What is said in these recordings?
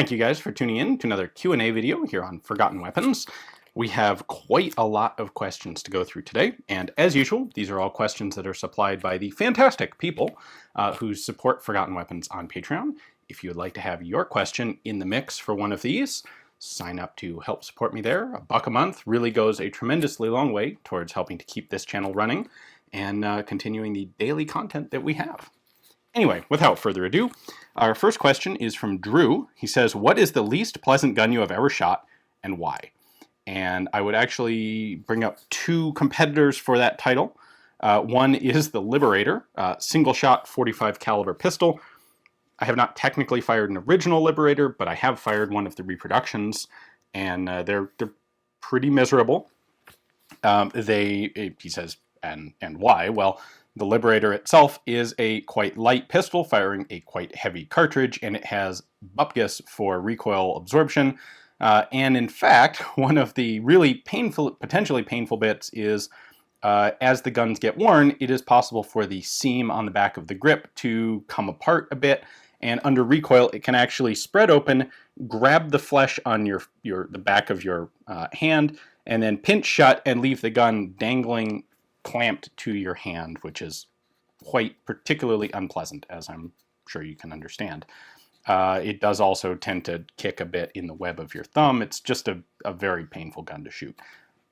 Thank you guys for tuning in to another Q&A video here on Forgotten Weapons. We have quite a lot of questions to go through today, and as usual, these are all questions that are supplied by the fantastic people who support Forgotten Weapons on Patreon. If you would like to have your question in the mix for one of these, sign up to help support me there. $1 a month really goes a tremendously long way towards helping to keep this channel running and continuing the daily content that we have. Anyway, without further ado, our first question is from Drew. He says, what is the least pleasant gun you have ever shot and why? And I would actually bring up two competitors for that title. One is the Liberator, single shot 45 caliber pistol. I have not technically fired an original Liberator, but I have fired one of the reproductions, and they're pretty miserable. He says, and why? Well, the Liberator itself is a quite light pistol firing a quite heavy cartridge, and it has bupkis for recoil absorption. And in fact, one of the really potentially painful bits is as the guns get worn, it is possible for the seam on the back of the grip to come apart a bit, and under recoil, it can actually spread open, grab the flesh on the back of your hand, and then pinch shut and leave the gun dangling clamped to your hand, which is quite particularly unpleasant, as I'm sure you can understand. It does also tend to kick a bit in the web of your thumb. It's just a very painful gun to shoot.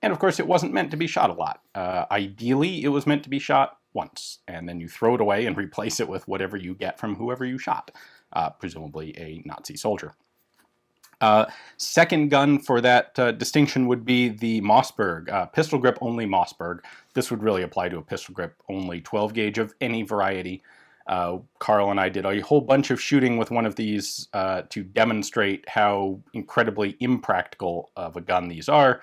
And of course, it wasn't meant to be shot a lot. Ideally, it was meant to be shot once, and then you throw it away and replace it with whatever you get from whoever you shot, presumably a Nazi soldier. Second gun for that distinction would be the Mossberg, pistol grip only Mossberg. This would really apply to a pistol grip only 12 gauge of any variety. Carl and I did a whole bunch of shooting with one of these to demonstrate how incredibly impractical of a gun these are,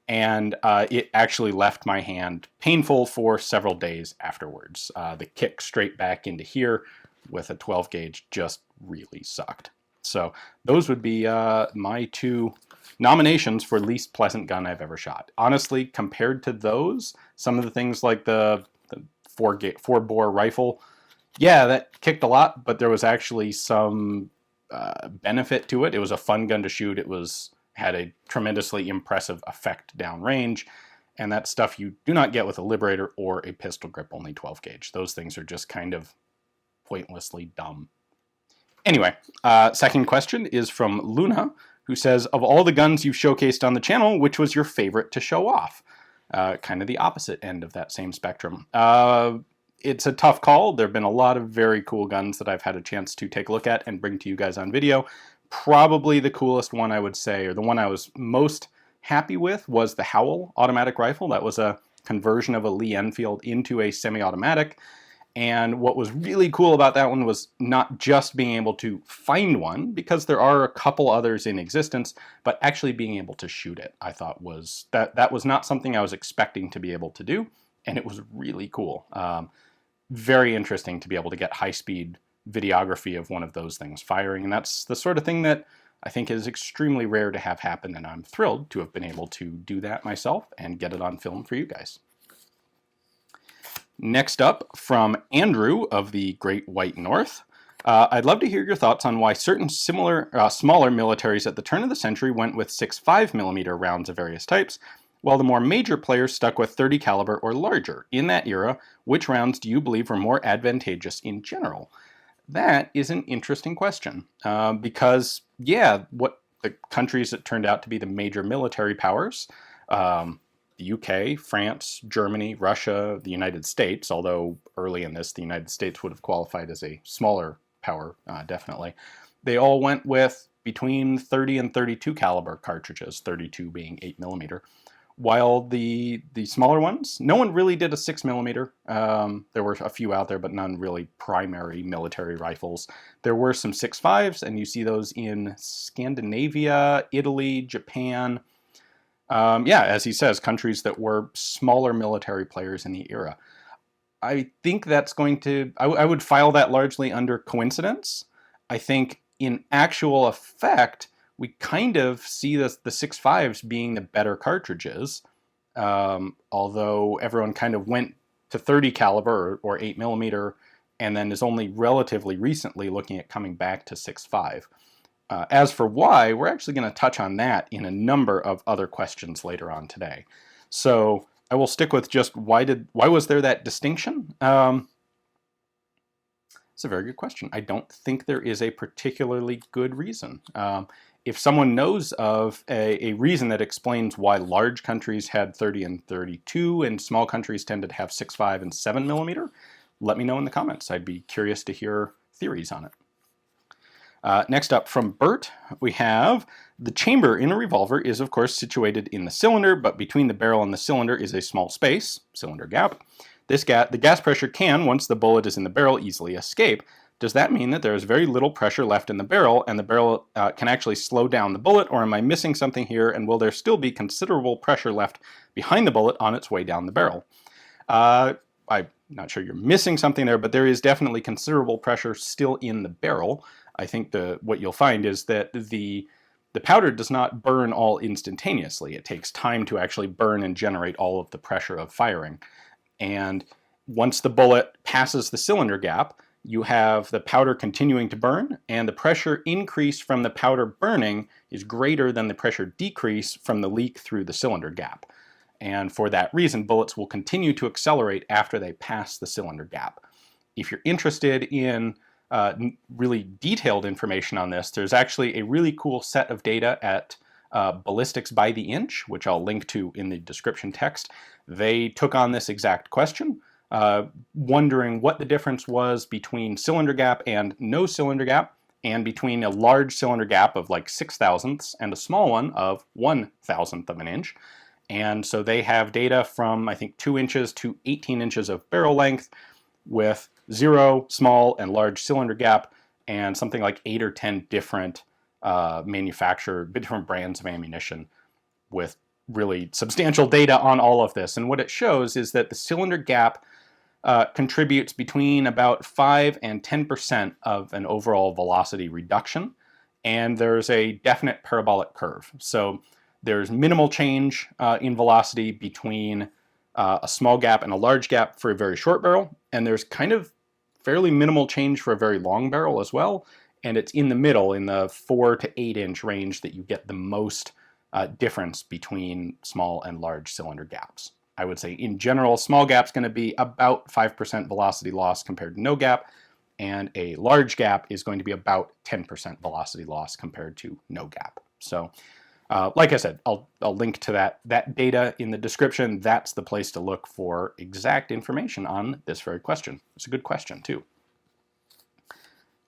and it actually left my hand painful for several days afterwards. The kick straight back into here with a 12 gauge just really sucked. So those would be my two nominations for least pleasant gun I've ever shot. Honestly, compared to those, some of the things like the 4-bore rifle, yeah, that kicked a lot, but there was actually some benefit to it. It was a fun gun to shoot. It had a tremendously impressive effect downrange, and that's stuff you do not get with a Liberator or a pistol grip only 12 gauge. Those things are just kind of pointlessly dumb. Anyway, second question is from Luna, who says, of all the guns you've showcased on the channel, which was your favorite to show off? Kind of the opposite end of that same spectrum. It's a tough call. There have been a lot of very cool guns that I've had a chance to take a look at and bring to you guys on video. Probably the coolest one I would say, or the one I was most happy with, was the Howl automatic rifle. That was a conversion of a Lee Enfield into a semi-automatic. And what was really cool about that one was not just being able to find one, because there are a couple others in existence, but actually being able to shoot it, I thought that was not something I was expecting to be able to do, and it was really cool. Very interesting to be able to get high-speed videography of one of those things firing, and that's the sort of thing that I think is extremely rare to have happen, and I'm thrilled to have been able to do that myself and get it on film for you guys. Next up, from Andrew of the Great White North. I'd love to hear your thoughts on why certain smaller militaries at the turn of the century went with 6.5mm rounds of various types, while the more major players stuck with 30 caliber or larger. In that era, which rounds do you believe were more advantageous in general? That is an interesting question, because, yeah, what the countries that turned out to be the major military powers, the UK, France, Germany, Russia, the United States, although early in this the United States would have qualified as a smaller power, definitely. They all went with between 30 and 32 caliber cartridges, 32 being 8mm. While the smaller ones, no one really did a 6mm. There were a few out there, but none really primary military rifles. There were some 6.5s, and you see those in Scandinavia, Italy, Japan. Yeah, as he says, countries that were smaller military players in the era. I think that's going to... I would file that largely under coincidence. I think in actual effect, we kind of see the 6.5s being the better cartridges, although everyone kind of went to 30 caliber or 8mm, and then is only relatively recently looking at coming back to 6.5. As for why, we're actually going to touch on that in a number of other questions later on today. So I will stick with just why was there that distinction? It's a very good question. I don't think there is a particularly good reason. If someone knows of a reason that explains why large countries had 30 and 32 and small countries tended to have 6.5 and 7 millimeter, let me know in the comments. I'd be curious to hear theories on it. Next up from Bert, we have the chamber in a revolver is of course situated in the cylinder, but between the barrel and the cylinder is a small space, cylinder gap. The gas pressure can, once the bullet is in the barrel, easily escape. Does that mean that there is very little pressure left in the barrel and the barrel can actually slow down the bullet, or am I missing something here, and will there still be considerable pressure left behind the bullet on its way down the barrel? I'm not sure you're missing something there, but there is definitely considerable pressure still in the barrel. I think what you'll find is that the powder does not burn all instantaneously. It takes time to actually burn and generate all of the pressure of firing. And once the bullet passes the cylinder gap, you have the powder continuing to burn, and the pressure increase from the powder burning is greater than the pressure decrease from the leak through the cylinder gap. And for that reason, bullets will continue to accelerate after they pass the cylinder gap. If you're interested in really detailed information on this, there's actually a really cool set of data at Ballistics by the Inch, which I'll link to in the description text. They took on this exact question, wondering what the difference was between cylinder gap and no cylinder gap, and between a large cylinder gap of like 0.006 and a small one of 1/1000 of an inch. And so they have data from, I think, 2 inches to 18 inches of barrel length with 0, small, and large cylinder gap, and something like 8 or 10 different different brands of ammunition with really substantial data on all of this. And what it shows is that the cylinder gap contributes between about 5 and 10% of an overall velocity reduction, and there's a definite parabolic curve. So there's minimal change in velocity between a small gap and a large gap for a very short barrel, and there's kind of fairly minimal change for a very long barrel as well, and it's in the middle, in the 4 to 8 inch range, that you get the most difference between small and large cylinder gaps. I would say in general, small gap's going to be about 5% velocity loss compared to no gap, and a large gap is going to be about 10% velocity loss compared to no gap. So like I said, I'll link to that data in the description. That's the place to look for exact information on this very question. It's a good question too.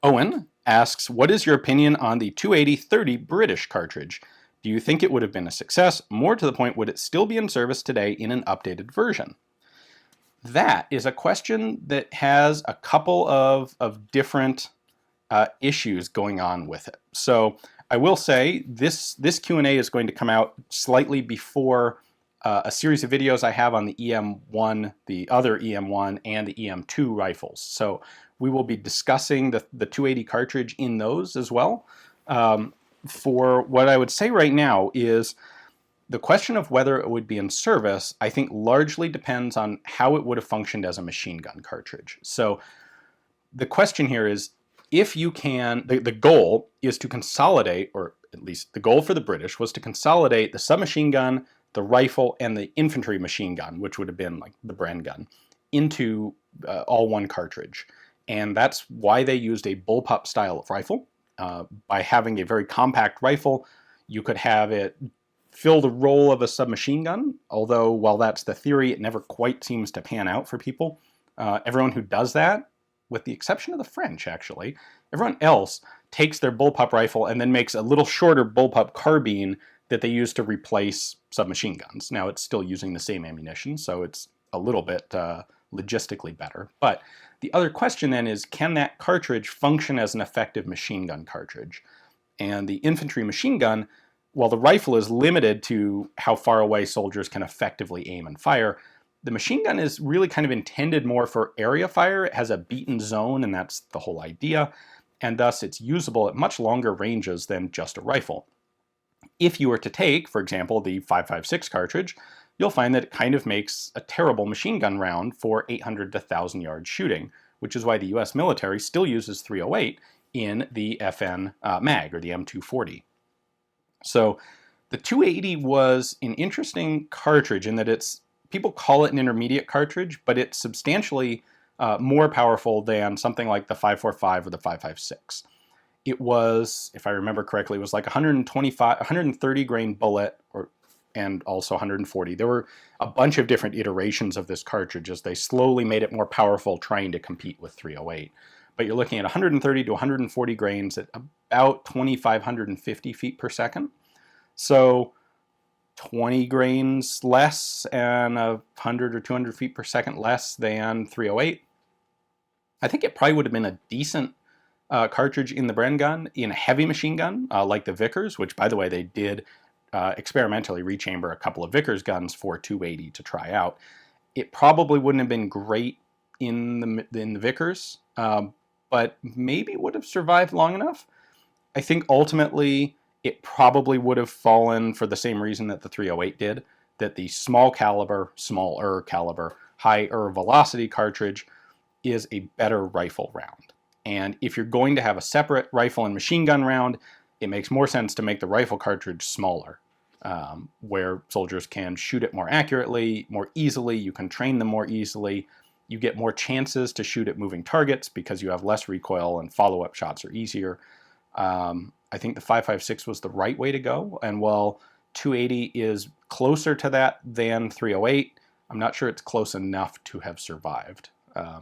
Owen asks, what is your opinion on the 280-30 British cartridge? Do you think it would have been a success? More to the point, would it still be in service today in an updated version? That is a question that has a couple of different issues going on with it. So I will say this Q&A is going to come out slightly before a series of videos I have on the EM1, the other EM1, and the EM2 rifles. So we will be discussing the 280 cartridge in those as well. For what I would say right now is the question of whether it would be in service, I think largely depends on how it would have functioned as a machine gun cartridge. So the question here is, if you can, the goal is to consolidate, or at least the goal for the British was to consolidate the submachine gun, the rifle, and the infantry machine gun, which would have been like the Bren gun, into all one cartridge. And that's why they used a bullpup style of rifle. By having a very compact rifle, you could have it fill the role of a submachine gun, although while that's the theory, it never quite seems to pan out for people. Everyone who does that, with the exception of the French actually, everyone else takes their bullpup rifle and then makes a little shorter bullpup carbine that they use to replace submachine guns. Now it's still using the same ammunition, so it's a little bit logistically better. But the other question then is, can that cartridge function as an effective machine gun cartridge? And the infantry machine gun, while the rifle is limited to how far away soldiers can effectively aim and fire, the machine gun is really kind of intended more for area fire. It has a beaten zone, and that's the whole idea, and thus it's usable at much longer ranges than just a rifle. If you were to take, for example, the 5.56 cartridge, you'll find that it kind of makes a terrible machine gun round for 800 to 1,000 yard shooting, which is why the US military still uses .308, in the FN mag, or the M240. So the 280 was an interesting cartridge in that people call it an intermediate cartridge, but it's substantially more powerful than something like the 545 or the 556. It was, if I remember correctly, it was like 130 grain bullet, and also 140. There were a bunch of different iterations of this cartridge as they slowly made it more powerful, trying to compete with 308. But you're looking at 130 to 140 grains at about 2,550 feet per second. So 20 grains less and 100 or 200 feet per second less than 308. I think it probably would have been a decent cartridge in the Bren gun, in a heavy machine gun like the Vickers, which, by the way, they did experimentally rechamber a couple of Vickers guns for 280 to try out. It probably wouldn't have been great in the Vickers, but maybe would have survived long enough. I think ultimately it probably would have fallen for the same reason that the 308 did, that the smaller caliber, higher velocity cartridge is a better rifle round. And if you're going to have a separate rifle and machine gun round, it makes more sense to make the rifle cartridge smaller, where soldiers can shoot it more accurately, more easily. You can train them more easily. You get more chances to shoot at moving targets because you have less recoil and follow-up shots are easier. I think the 556 was the right way to go. And while 280 is closer to that than 308, I'm not sure it's close enough to have survived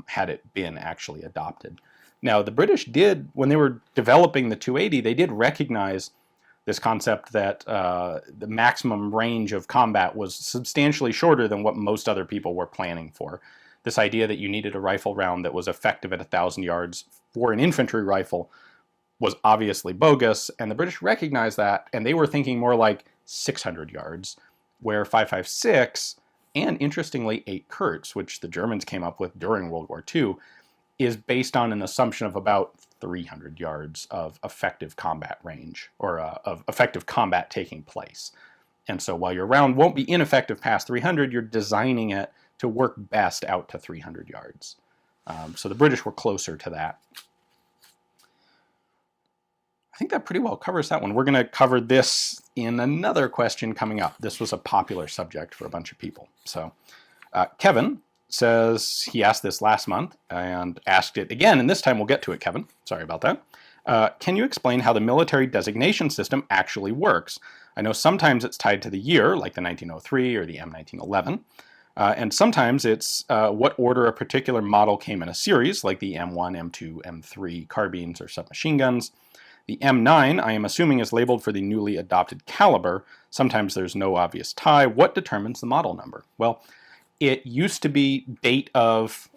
had it been actually adopted. Now, the British did, when they were developing the 280, they did recognize this concept that the maximum range of combat was substantially shorter than what most other people were planning for. This idea that you needed a rifle round that was effective at 1,000 yards for an infantry rifle was obviously bogus, and the British recognized that, and they were thinking more like 600 yards, where 556, and interestingly 8 Kurtz, which the Germans came up with during World War II, is based on an assumption of about 300 yards of effective combat range, or of effective combat taking place. And so while your round won't be ineffective past 300, you're designing it to work best out to 300 yards. So the British were closer to that. I think that pretty well covers that one. We're going to cover this in another question coming up. This was a popular subject for a bunch of people. So Kevin says he asked this last month and asked it again, and this time we'll get to it, Kevin. Sorry about that. Can you explain how the military designation system actually works? I know sometimes it's tied to the year, like the 1903 or the M1911, and sometimes it's what order a particular model came in a series, like the M1, M2, M3 carbines or submachine guns. The M9, I am assuming, is labeled for the newly adopted caliber. Sometimes there's no obvious tie. What determines the model number? Well, it used to be date of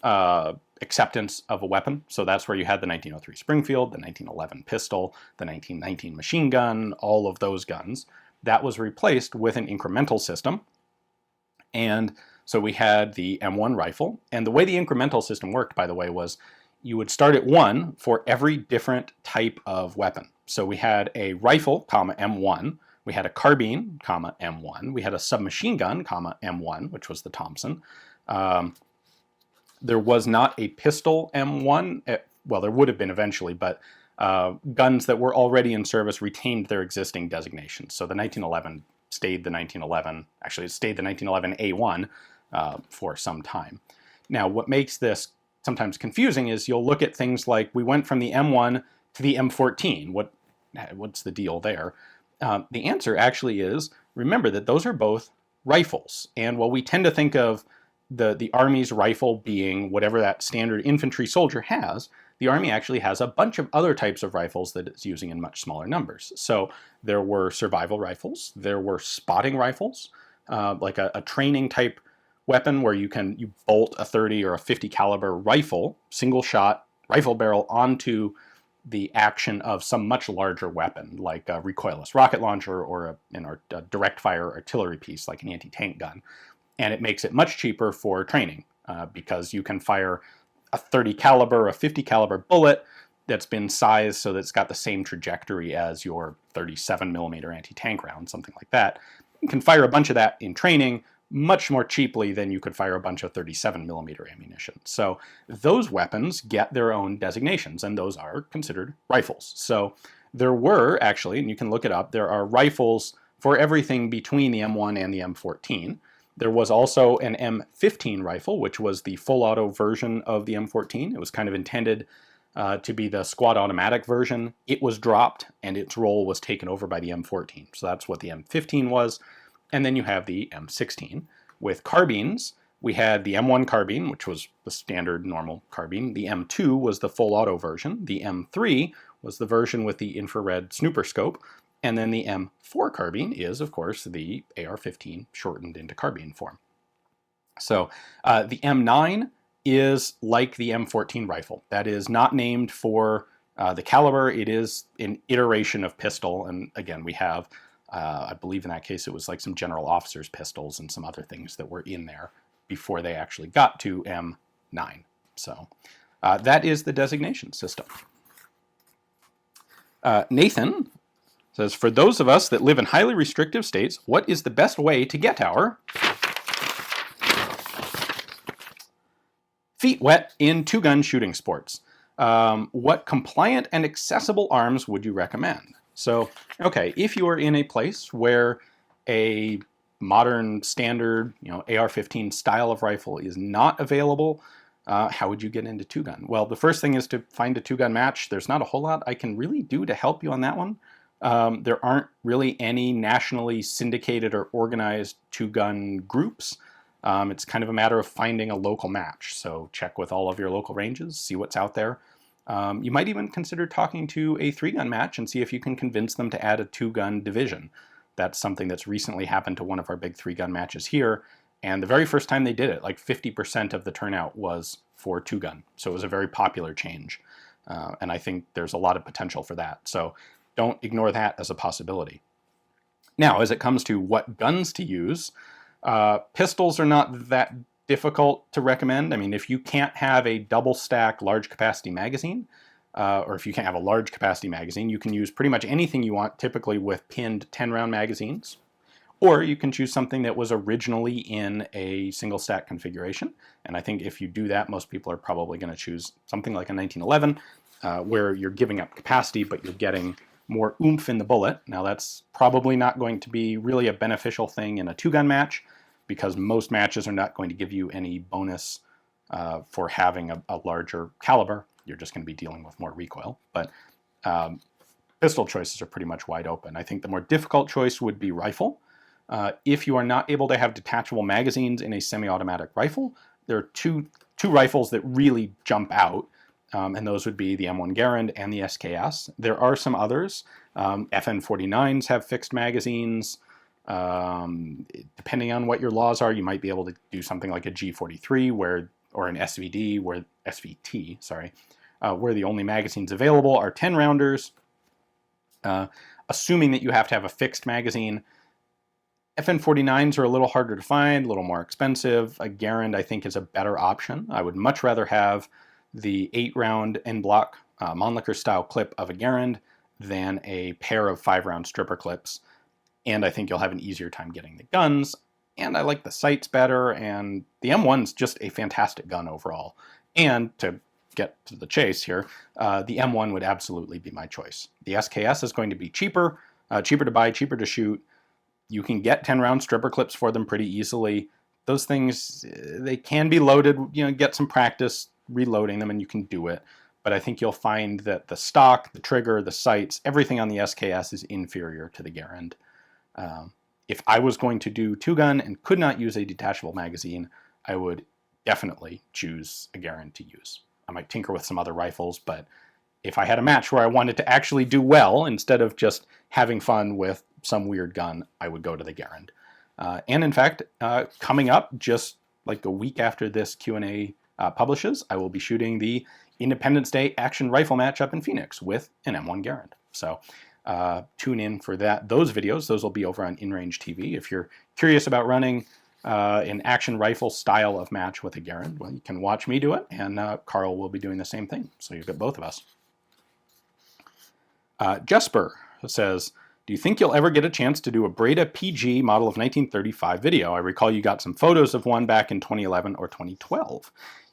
acceptance of a weapon. So that's where you had the 1903 Springfield, the 1911 pistol, the 1919 machine gun, all of those guns. That was replaced with an incremental system. And so we had the M1 rifle. And the way the incremental system worked, by the way, was you would start at 1 for every different type of weapon. So we had a rifle, M1. We had a carbine, M1. We had a submachine gun, M1, which was the Thompson. There was not a pistol M1. Well, there would have been eventually, but guns that were already in service retained their existing designations. So the 1911 stayed the 1911. Actually, it stayed the 1911 A1 for some time. Now, what makes this sometimes confusing is you'll look at things like we went from the M1 to the M14. What's the deal there? The answer actually is, remember that those are both rifles. And while we tend to think of the Army's rifle being whatever that standard infantry soldier has, the Army actually has a bunch of other types of rifles that it's using in much smaller numbers. So there were survival rifles, there were spotting rifles, like a training type weapon where you bolt a 30 or a 50 caliber rifle, single shot rifle barrel onto the action of some much larger weapon, like a recoilless rocket launcher or a direct fire artillery piece, like an anti-tank gun. And it makes it much cheaper for training because you can fire a 30 caliber, a 50 caliber bullet that's been sized so that it's got the same trajectory as your 37 millimeter anti-tank round, something like that. You can fire a bunch of that in training much more cheaply than you could fire a bunch of 37 millimeter ammunition. So those weapons get their own designations, and those are considered rifles. So there were actually, and you can look it up, there are rifles for everything between the M1 and the M14. There was also an M15 rifle, which was the full auto version of the M14. It was kind of intended to be the squad automatic version. It was dropped, and its role was taken over by the M14. So that's what the M15 was. And then you have the M16. With carbines, we had the M1 carbine, which was the standard normal carbine. The M2 was the full auto version. The M3 was the version with the infrared snooper scope. And then the M4 carbine is, of course, the AR-15 shortened into carbine form. So the M9 is like the M14 rifle. That is not named for the caliber. It is an iteration of pistol. And again, we have I believe in that case it was like some general officers' pistols and some other things that were in there before they actually got to M9. So that is the designation system. Nathan says, for those of us that live in highly restrictive states, what is the best way to get our feet wet in two-gun shooting sports? What compliant and accessible arms would you recommend? So, okay, if you are in a place where a modern standard, AR-15 style of rifle is not available, how would you get into two-gun? Well, the first thing is to find a two-gun match. There's not a whole lot I can really do to help you on that one. There aren't really any nationally syndicated or organized two-gun groups. It's kind of a matter of finding a local match. So check with all of your local ranges, see what's out there. You might even consider talking to a three-gun match and see if you can convince them to add a two-gun division. That's something that's recently happened to one of our big three-gun matches here. And the very first time they did it, like 50% of the turnout was for two-gun. So it was a very popular change. And I think there's a lot of potential for that. So don't ignore that as a possibility. Now, as it comes to what guns to use, pistols are not that difficult to recommend. I mean, if you can't have a double stack large capacity magazine, or if you can't have a large capacity magazine, you can use pretty much anything you want, typically with pinned 10-round magazines. Or you can choose something that was originally in a single stack configuration. And I think if you do that, most people are probably going to choose something like a 1911, where you're giving up capacity, but you're getting more oomph in the bullet. Now, that's probably not going to be really a beneficial thing in a two-gun match, because most matches are not going to give you any bonus for having a larger caliber. You're just going to be dealing with more recoil. But pistol choices are pretty much wide open. I think the more difficult choice would be rifle. If you are not able to have detachable magazines in a semi-automatic rifle, there are two rifles that really jump out, and those would be the M1 Garand and the SKS. There are some others. FN-49s have fixed magazines. Depending on what your laws are, you might be able to do something like a G43 or an SVT, where the only magazines available are 10-rounders. Assuming that you have to have a fixed magazine, FN-49s are a little harder to find, a little more expensive. A Garand, I think, is a better option. I would much rather have the 8-round en-bloc Mannlicher style clip of a Garand than a pair of 5-round stripper clips. And I think you'll have an easier time getting the guns. And I like the sights better. And the M1's just a fantastic gun overall. And to get to the chase here, the M1 would absolutely be my choice. The SKS is going to be cheaper to buy, cheaper to shoot. You can get 10-round stripper clips for them pretty easily. Those things, they can be loaded, get some practice reloading them and you can do it. But I think you'll find that the stock, the trigger, the sights, everything on the SKS is inferior to the Garand. If I was going to do two-gun and could not use a detachable magazine, I would definitely choose a Garand to use. I might tinker with some other rifles, but if I had a match where I wanted to actually do well instead of just having fun with some weird gun, I would go to the Garand. And in fact, coming up just like a week after this Q&A publishes, I will be shooting the Independence Day action rifle match up in Phoenix with an M1 Garand. So tune in for those videos. Those will be over on InRange TV. If you're curious about running an action rifle style of match with a Garand, well, you can watch me do it, and Carl will be doing the same thing. So you've got both of us. Jesper says, Do you think you'll ever get a chance to do a Breda PG model of 1935 video? I recall you got some photos of one back in 2011 or 2012.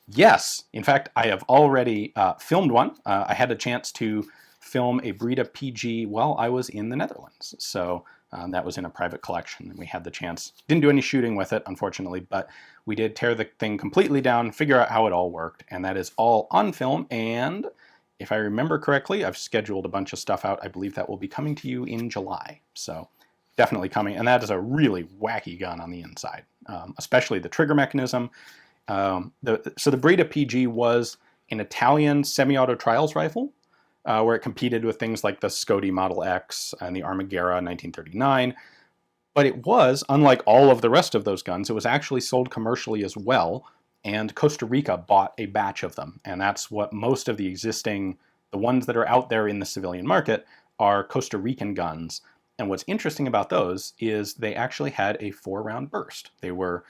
Yes, in fact, I have already filmed one. I had a chance to film a Breda PG while I was in the Netherlands. So that was in a private collection, and we had the chance. Didn't do any shooting with it, unfortunately, but we did tear the thing completely down, figure out how it all worked, and that is all on film. And if I remember correctly, I've scheduled a bunch of stuff out. I believe that will be coming to you in July. So definitely coming. And that is a really wacky gun on the inside, especially the trigger mechanism. So the Breda PG was an Italian semi-auto trials rifle, where it competed with things like the Scoti Model X and the Armagera 1939. But it was, unlike all of the rest of those guns, it was actually sold commercially as well, and Costa Rica bought a batch of them. And that's what most of the ones that are out there in the civilian market are Costa Rican guns. And what's interesting about those is they actually had a 4-round burst. They were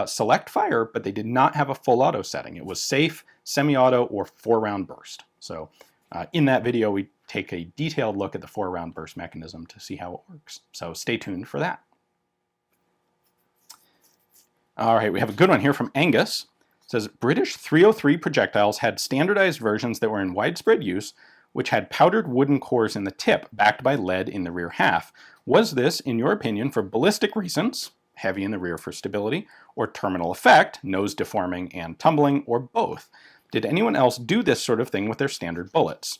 select fire, but they did not have a full auto setting. It was safe, semi-auto, or 4-round burst. So in that video, we take a detailed look at the 4-round burst mechanism to see how it works. So stay tuned for that. All right, we have a good one here from Angus. It says, British 303 projectiles had standardized versions that were in widespread use, which had powdered wooden cores in the tip, backed by lead in the rear half. Was this, in your opinion, for ballistic reasons, heavy in the rear for stability, or terminal effect, nose deforming and tumbling, or both? Did anyone else do this sort of thing with their standard bullets?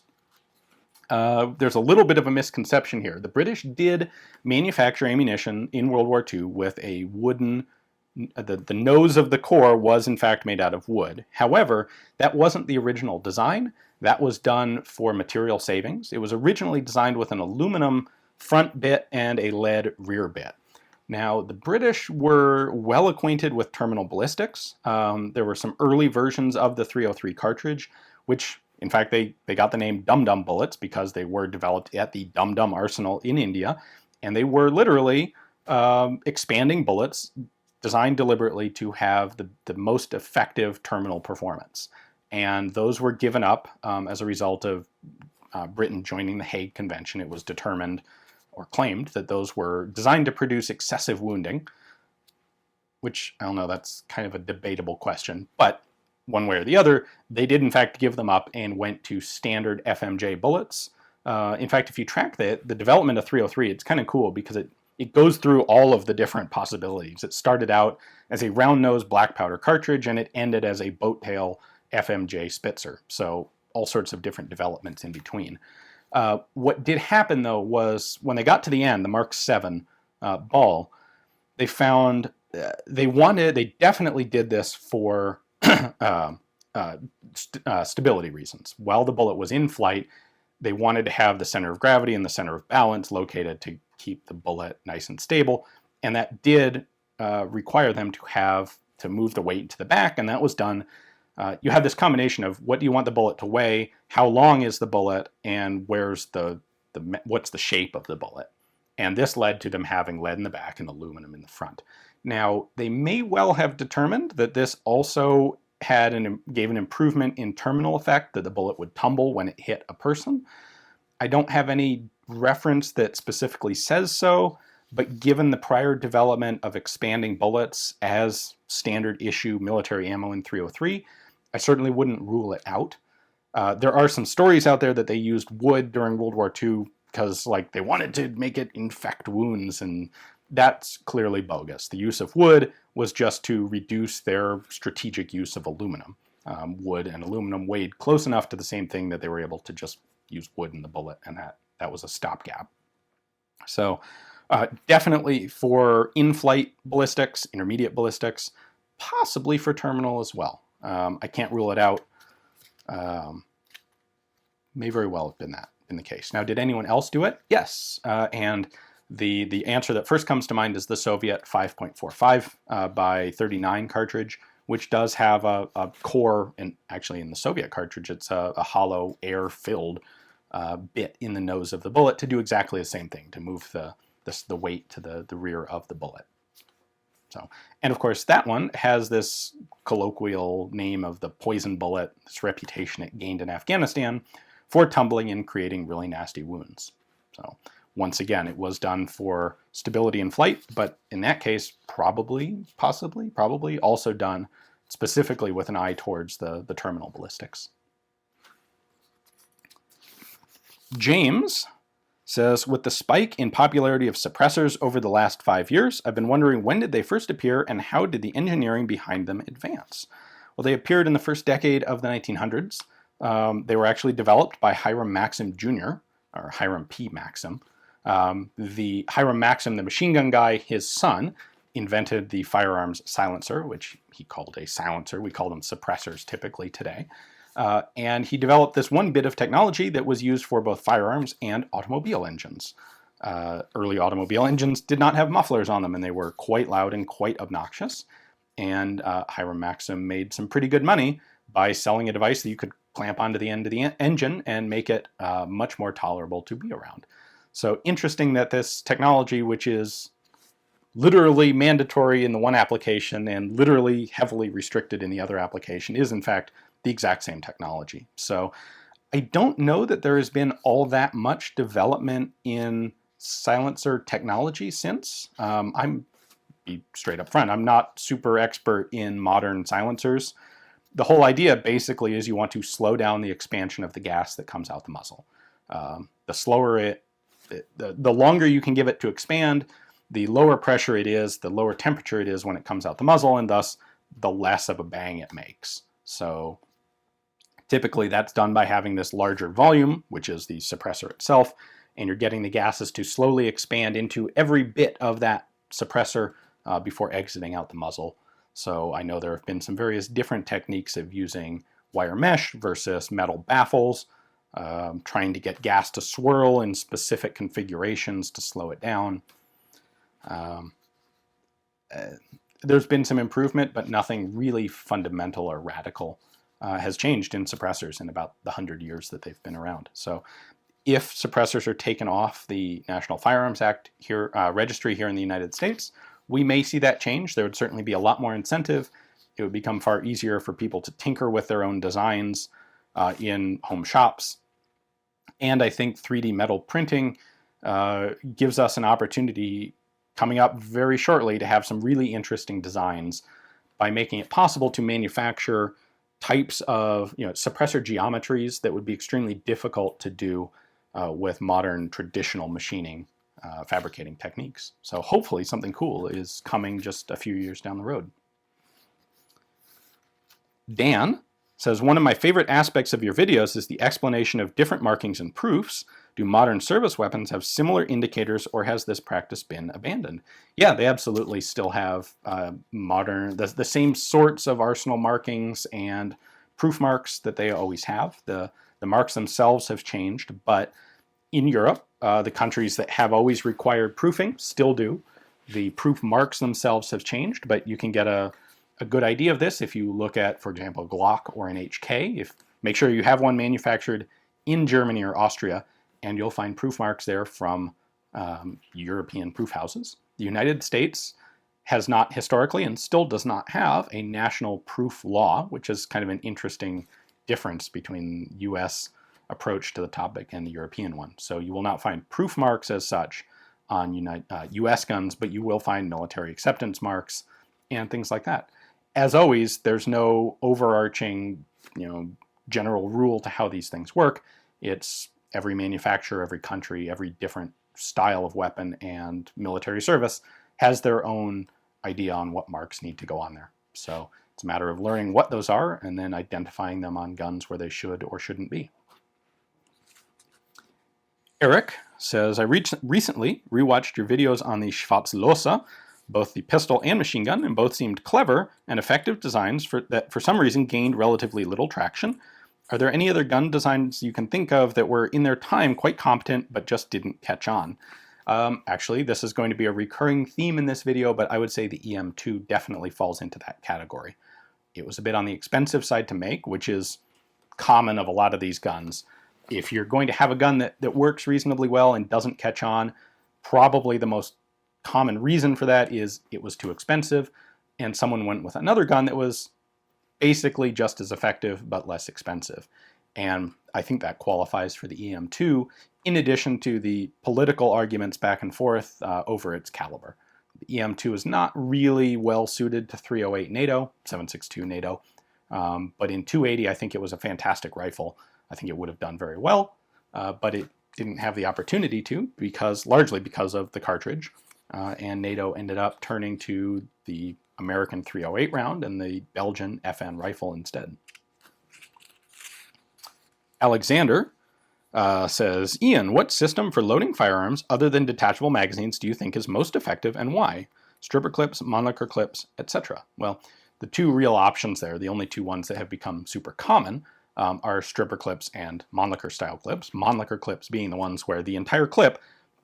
There's a little bit of a misconception here. The British did manufacture ammunition in World War II with a wooden, the nose of the core was in fact made out of wood. However, that wasn't the original design. That was done for material savings. It was originally designed with an aluminum front bit and a lead rear bit. Now, the British were well acquainted with terminal ballistics. There were some early versions of the 303 cartridge, which, in fact, they got the name Dum Dum bullets because they were developed at the Dum Dum arsenal in India, and they were literally expanding bullets designed deliberately to have the most effective terminal performance. And those were given up as a result of Britain joining the Hague Convention. It was determined or claimed that those were designed to produce excessive wounding, which, I don't know, that's kind of a debatable question, but one way or the other, they did in fact give them up and went to standard FMJ bullets. In fact, if you track the development of 303, it's kind of cool because it goes through all of the different possibilities. It started out as a round-nosed black powder cartridge, and it ended as a boat-tail FMJ Spitzer. So all sorts of different developments in between. What did happen, though, was when they got to the end, the Mark 7 ball, they found they definitely did this for stability reasons. While the bullet was in flight, they wanted to have the center of gravity and the center of balance located to keep the bullet nice and stable, and that did require them to move the weight to the back, and that was done. You have this combination of what do you want the bullet to weigh, how long is the bullet, and what's the shape of the bullet. And this led to them having lead in the back and aluminum in the front. Now, they may well have determined that this also gave an improvement in terminal effect, that the bullet would tumble when it hit a person. I don't have any reference that specifically says so, but given the prior development of expanding bullets as standard issue military ammo in 303, I certainly wouldn't rule it out. There are some stories out there that they used wood during World War II because they wanted to make it infect wounds, and that's clearly bogus. The use of wood was just to reduce their strategic use of aluminum. Wood and aluminum weighed close enough to the same thing that they were able to just use wood in the bullet, and that was a stopgap. So definitely for in-flight ballistics, intermediate ballistics, possibly for terminal as well. I can't rule it out. May very well have been the case. Now, did anyone else do it? Yes. And the answer that first comes to mind is the Soviet 5.45 by 39 cartridge, which does have a core, and actually in the Soviet cartridge, it's a hollow air-filled bit in the nose of the bullet to do exactly the same thing, to move the weight to the rear of the bullet. So, and of course, that one has this colloquial name of the poison bullet, this reputation it gained in Afghanistan for tumbling and creating really nasty wounds. So, Once again, it was done for stability in flight, but in that case, probably also done specifically with an eye towards the terminal ballistics. James says, with the spike in popularity of suppressors over the last 5 years, I've been wondering, when did they first appear and how did the engineering behind them advance? Well, they appeared in the first decade of the 1900s. They were actually developed by Hiram Maxim Jr., or Hiram P. Maxim. The Hiram Maxim, the machine gun guy, his son, invented the firearms silencer, which he called a silencer. We call them suppressors typically today. And he developed this one bit of technology that was used for both firearms and automobile engines. Early automobile engines did not have mufflers on them, and they were quite loud and quite obnoxious. And Hiram Maxim made some pretty good money by selling a device that you could clamp onto the end of the engine and make it much more tolerable to be around. So interesting that this technology, which is literally mandatory in the one application and literally heavily restricted in the other application, is in fact the exact same technology. So I don't know that there has been all that much development in silencer technology since. I'm be straight up front, I'm not super expert in modern silencers. The whole idea basically is you want to slow down the expansion of the gas that comes out the muzzle. The slower the longer you can give it to expand, the lower pressure it is, the lower temperature it is when it comes out the muzzle, and thus the less of a bang it makes. So typically that's done by having this larger volume, which is the suppressor itself, and you're getting the gases to slowly expand into every bit of that suppressor before exiting out the muzzle. So I know there have been some various different techniques of using wire mesh versus metal baffles, trying to get gas to swirl in specific configurations to slow it down. There's been some improvement, but nothing really fundamental or radical has changed in suppressors in about the 100 years that they've been around. So if suppressors are taken off the National Firearms Act registry here in the United States, we may see that change. There would certainly be a lot more incentive. It would become far easier for people to tinker with their own designs in home shops. And I think 3D metal printing gives us an opportunity coming up very shortly to have some really interesting designs by making it possible to manufacture types of suppressor geometries that would be extremely difficult to do with modern traditional machining fabricating techniques. So hopefully something cool is coming just a few years down the road. Dan says, one of my favorite aspects of your videos is the explanation of different markings and proofs. Do modern service weapons have similar indicators, or has this practice been abandoned? Yeah, they absolutely still have the same sorts of arsenal markings and proof marks that they always have. The marks themselves have changed, but in Europe, the countries that have always required proofing still do. The proof marks themselves have changed, but you can get a good idea of this if you look at, for example, Glock or an HK. Make sure you have one manufactured in Germany or Austria, and you'll find proof marks there from European proof houses. The United States has not historically and still does not have a national proof law, which is kind of an interesting difference between US approach to the topic and the European one. So you will not find proof marks as such on US guns, but you will find military acceptance marks and things like that. As always, there's no overarching, general rule to how these things work. It's every manufacturer, every country, every different style of weapon and military service has their own idea on what marks need to go on there. So it's a matter of learning what those are and then identifying them on guns where they should or shouldn't be. Eric says, I recently rewatched your videos on the Schwarzlose, both the pistol and machine gun, and both seemed clever and effective designs that for some reason gained relatively little traction. Are there any other gun designs you can think of that were in their time quite competent but just didn't catch on? Actually, this is going to be a recurring theme in this video, but I would say the EM2 definitely falls into that category. It was a bit on the expensive side to make, which is common of a lot of these guns. If you're going to have a gun that works reasonably well and doesn't catch on, probably the most common reason for that is it was too expensive, and someone went with another gun that was basically just as effective but less expensive. And I think that qualifies for the EM2, in addition to the political arguments back and forth over its caliber. The EM2 is not really well suited to 308 NATO, 7.62 NATO, but in 280 I think it was a fantastic rifle. I think it would have done very well, but it didn't have the opportunity to, largely because of the cartridge, and NATO ended up turning to the American 308 round and the Belgian FN rifle instead. Alexander says, Ian, what system for loading firearms other than detachable magazines do you think is most effective and why? Stripper clips, Mannlicher clips, etc. Well, the two real options there, the only two ones that have become super common, are stripper clips and Mannlicher style clips. Mannlicher clips being the ones where the entire clip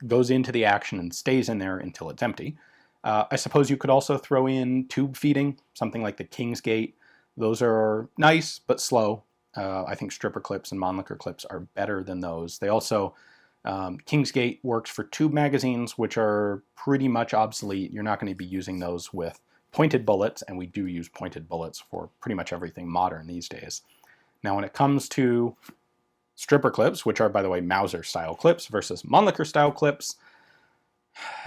goes into the action and stays in there until it's empty. I suppose you could also throw in tube feeding, something like the Kingsgate. Those are nice but slow. I think stripper clips and Mannlicher clips are better than those. They also, Kingsgate works for tube magazines, which are pretty much obsolete. You're not going to be using those with pointed bullets, and we do use pointed bullets for pretty much everything modern these days. Now, when it comes to stripper clips, which are, by the way, Mauser style clips versus Mannlicher style clips,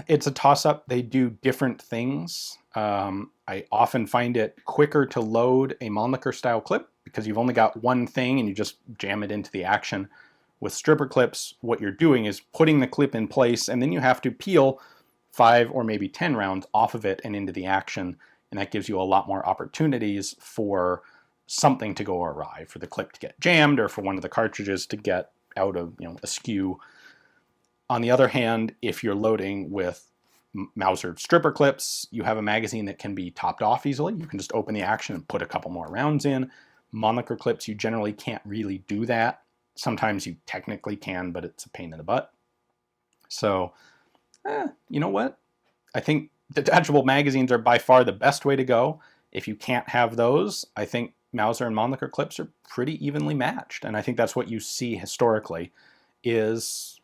it's a toss-up. They do different things. I often find it quicker to load a Mannlicher style clip because you've only got one thing and you just jam it into the action. With stripper clips, what you're doing is putting the clip in place, and then you have to peel 5 or maybe 10 rounds off of it and into the action, and that gives you a lot more opportunities for something to go awry, for the clip to get jammed or for one of the cartridges to get out of, askew. On the other hand, if you're loading with Mauser stripper clips, you have a magazine that can be topped off easily. You can just open the action and put a couple more rounds in. Mannlicher clips, you generally can't really do that. Sometimes you technically can, but it's a pain in the butt. So, you know what? I think detachable magazines are by far the best way to go. If you can't have those, I think Mauser and Mannlicher clips are pretty evenly matched. And I think that's what you see historically, is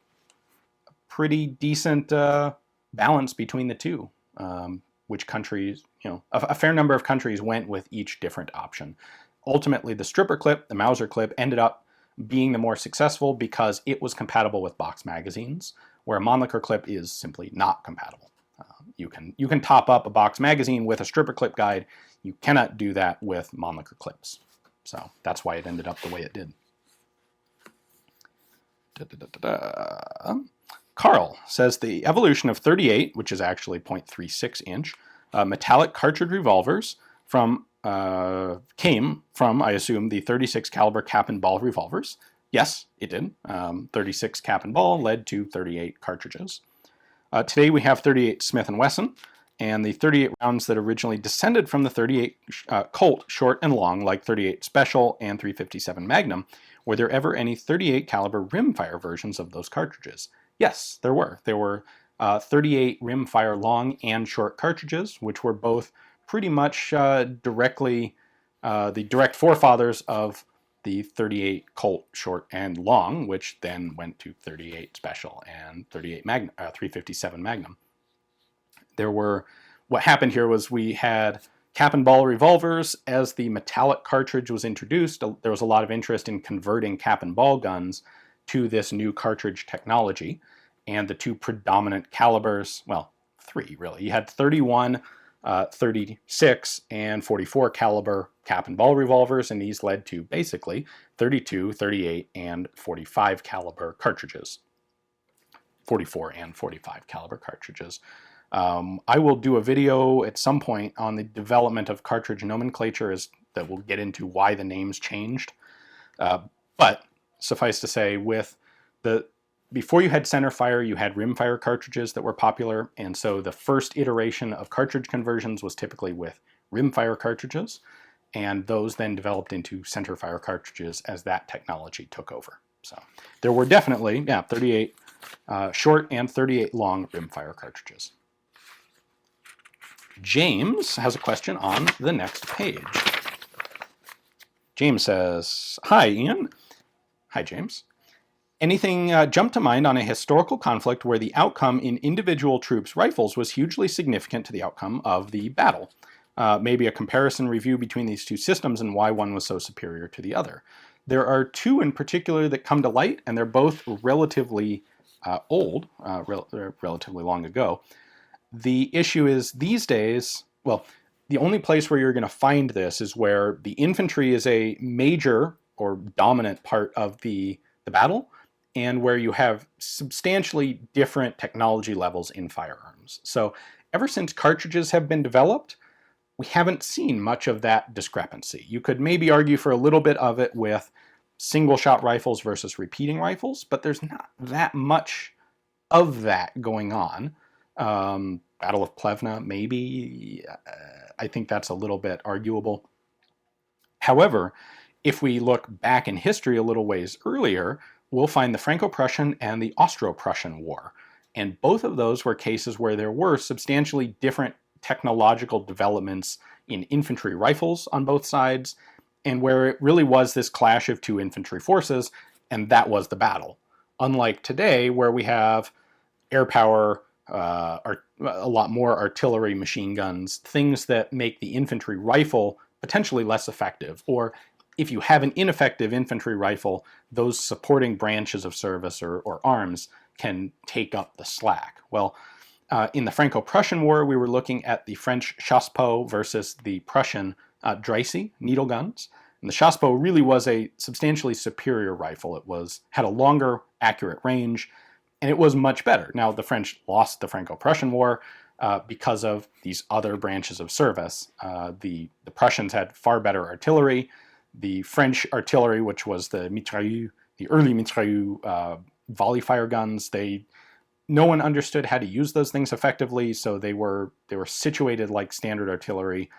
a pretty decent balance between the two, which countries, a fair number of countries went with each different option. Ultimately, the stripper clip, the Mauser clip, ended up being the more successful because it was compatible with box magazines, where a Mannlicher clip is simply not compatible. You can top up a box magazine with a stripper clip guide. You cannot do that with Mannlicher clips. So that's why it ended up the way it did. Carl says the evolution of .38, which is actually 0.36 inch, metallic cartridge revolvers came from, I assume, the 36 caliber cap and ball revolvers. Yes, it did. 36 cap and ball led to 38 cartridges. Today we have 38 Smith & Wesson, and the 38 rounds that originally descended from the 38 Colt short and long, like 38 Special and 357 Magnum. Were there ever any 38 caliber rimfire versions of those cartridges? Yes, there were. There were 38 rimfire long and short cartridges, which were both pretty much directly the direct forefathers of the 38 Colt short and long, which then went to 38 Special and 38 Magnum, 357 Magnum. What happened here was we had cap and ball revolvers. As the metallic cartridge was introduced, there was a lot of interest in converting cap and ball guns to this new cartridge technology. And the two predominant calibers, well, three really. You had 31, 36, and 44 caliber cap and ball revolvers, and these led to basically 32, 38, and 45 caliber cartridges. 44 and 45 caliber cartridges. I will do a video at some point on the development of cartridge nomenclature that will get into why the names changed. But suffice to say, before you had centerfire, you had rimfire cartridges that were popular, and so the first iteration of cartridge conversions was typically with rimfire cartridges, and those then developed into centerfire cartridges as that technology took over. So there were definitely, 38 short and 38 long rimfire cartridges. James has a question on the next page. James says, Hi, Ian. Hi, James. Anything jump to mind on a historical conflict where the outcome in individual troops' rifles was hugely significant to the outcome of the battle? Maybe a comparison review between these two systems and why one was so superior to the other. There are two in particular that come to light, and they're both relatively old, relatively long ago. The issue is these days, well, the only place where you're going to find this is where the infantry is a major or dominant part of the battle, and where you have substantially different technology levels in firearms. So ever since cartridges have been developed, we haven't seen much of that discrepancy. You could maybe argue for a little bit of it with single shot rifles versus repeating rifles, but there's not that much of that going on. Battle of Plevna, maybe. I think that's a little bit arguable. However, if we look back in history a little ways earlier, we'll find the Franco-Prussian and the Austro-Prussian War. And both of those were cases where there were substantially different technological developments in infantry rifles on both sides, and where it really was this clash of two infantry forces, and that was the battle. Unlike today, where we have air power, a lot more artillery, machine guns, things that make the infantry rifle potentially less effective. Or if you have an ineffective infantry rifle, those supporting branches of service or arms can take up the slack. Well, in the Franco-Prussian War, we were looking at the French chassepot versus the Prussian Dreisse needle guns. And the chassepot really was a substantially superior rifle. It had a longer, accurate range, and it was much better. Now, the French lost the Franco-Prussian War because of these other branches of service. The Prussians had far better artillery. The French artillery, which was the mitrailleuse, the early mitrailleuse volley fire guns, no one understood how to use those things effectively, so they were situated like standard artillery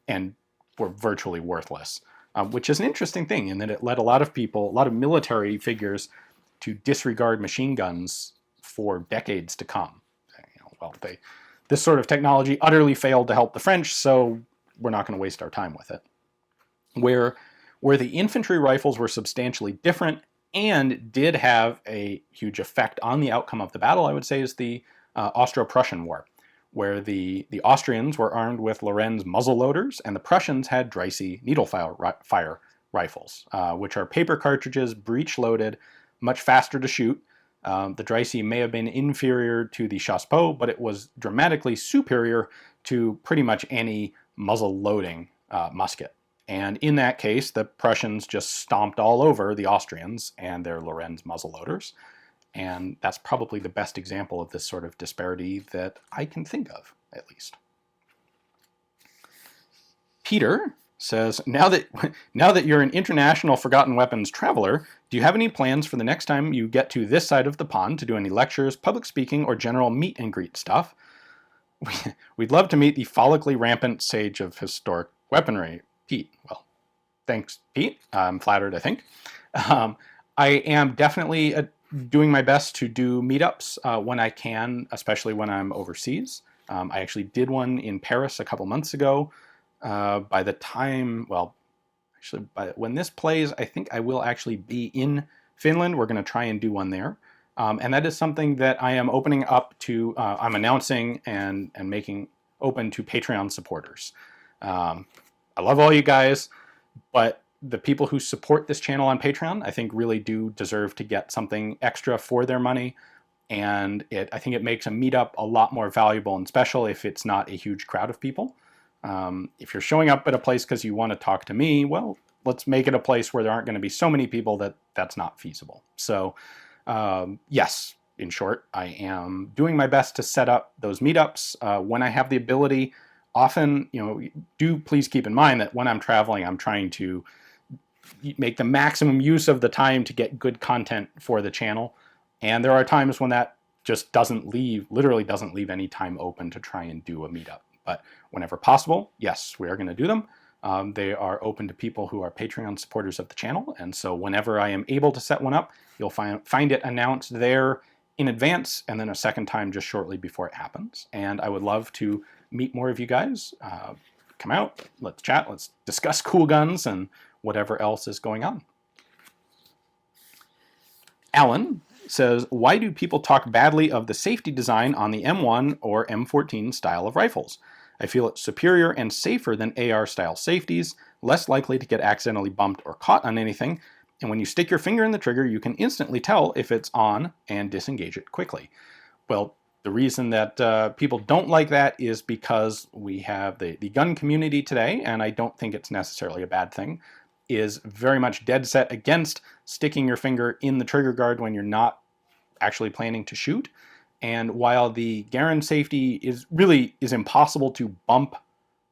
and were virtually worthless, which is an interesting thing in that it led a lot of people, a lot of military figures, to disregard machine guns for decades to come. This sort of technology utterly failed to help the French, so we're not going to waste our time with it. Where the infantry rifles were substantially different and did have a huge effect on the outcome of the battle, I would say, is the Austro-Prussian War, where the Austrians were armed with Lorenz muzzle loaders, and the Prussians had Dreisse needle fire rifles, which are paper cartridges, breech-loaded, much faster to shoot. The Dreisse may have been inferior to the chassepot, but it was dramatically superior to pretty much any muzzle-loading musket. And in that case, the Prussians just stomped all over the Austrians and their Lorenz muzzleloaders. And that's probably the best example of this sort of disparity that I can think of, at least. Peter says, now that you're an international forgotten weapons traveler, do you have any plans for the next time you get to this side of the pond to do any lectures, public speaking, or general meet and greet stuff? We'd love to meet the follically rampant sage of historic weaponry, Pete. Well, thanks, Pete. I'm flattered, I think. I am definitely doing my best to do meetups when I can, especially when I'm overseas. I actually did one in Paris a couple months ago. By the time, when this plays, I think I will actually be in Finland. We're going to try and do one there. And that is something that I am opening up to, I'm announcing and making open to Patreon supporters. I love all you guys, but the people who support this channel on Patreon, I think really do deserve to get something extra for their money. And I think it makes a meetup a lot more valuable and special if it's not a huge crowd of people. If you're showing up at a place because you want to talk to me, well, let's make it a place where there aren't going to be so many people that's not feasible. So yes, in short, I am doing my best to set up those meetups when I have the ability. Often, do please keep in mind that when I'm traveling, I'm trying to make the maximum use of the time to get good content for the channel. And there are times when that just literally doesn't leave any time open to try and do a meetup. But whenever possible, yes, we are going to do them. They are open to people who are Patreon supporters of the channel. And so whenever I am able to set one up, you'll find it announced there in advance, and then a second time just shortly before it happens. And I would love to meet more of you guys. Come out, let's chat, let's discuss cool guns and whatever else is going on. Alan says, why do people talk badly of the safety design on the M1 or M14 style of rifles? I feel it's superior and safer than AR style safeties, less likely to get accidentally bumped or caught on anything, And when you stick your finger in the trigger, you can instantly tell if it's on and disengage it quickly. Well, the reason that people don't like that is because we have the gun community today, and I don't think it's necessarily a bad thing, is very much dead set against sticking your finger in the trigger guard when you're not actually planning to shoot. And while the Garand safety is impossible to bump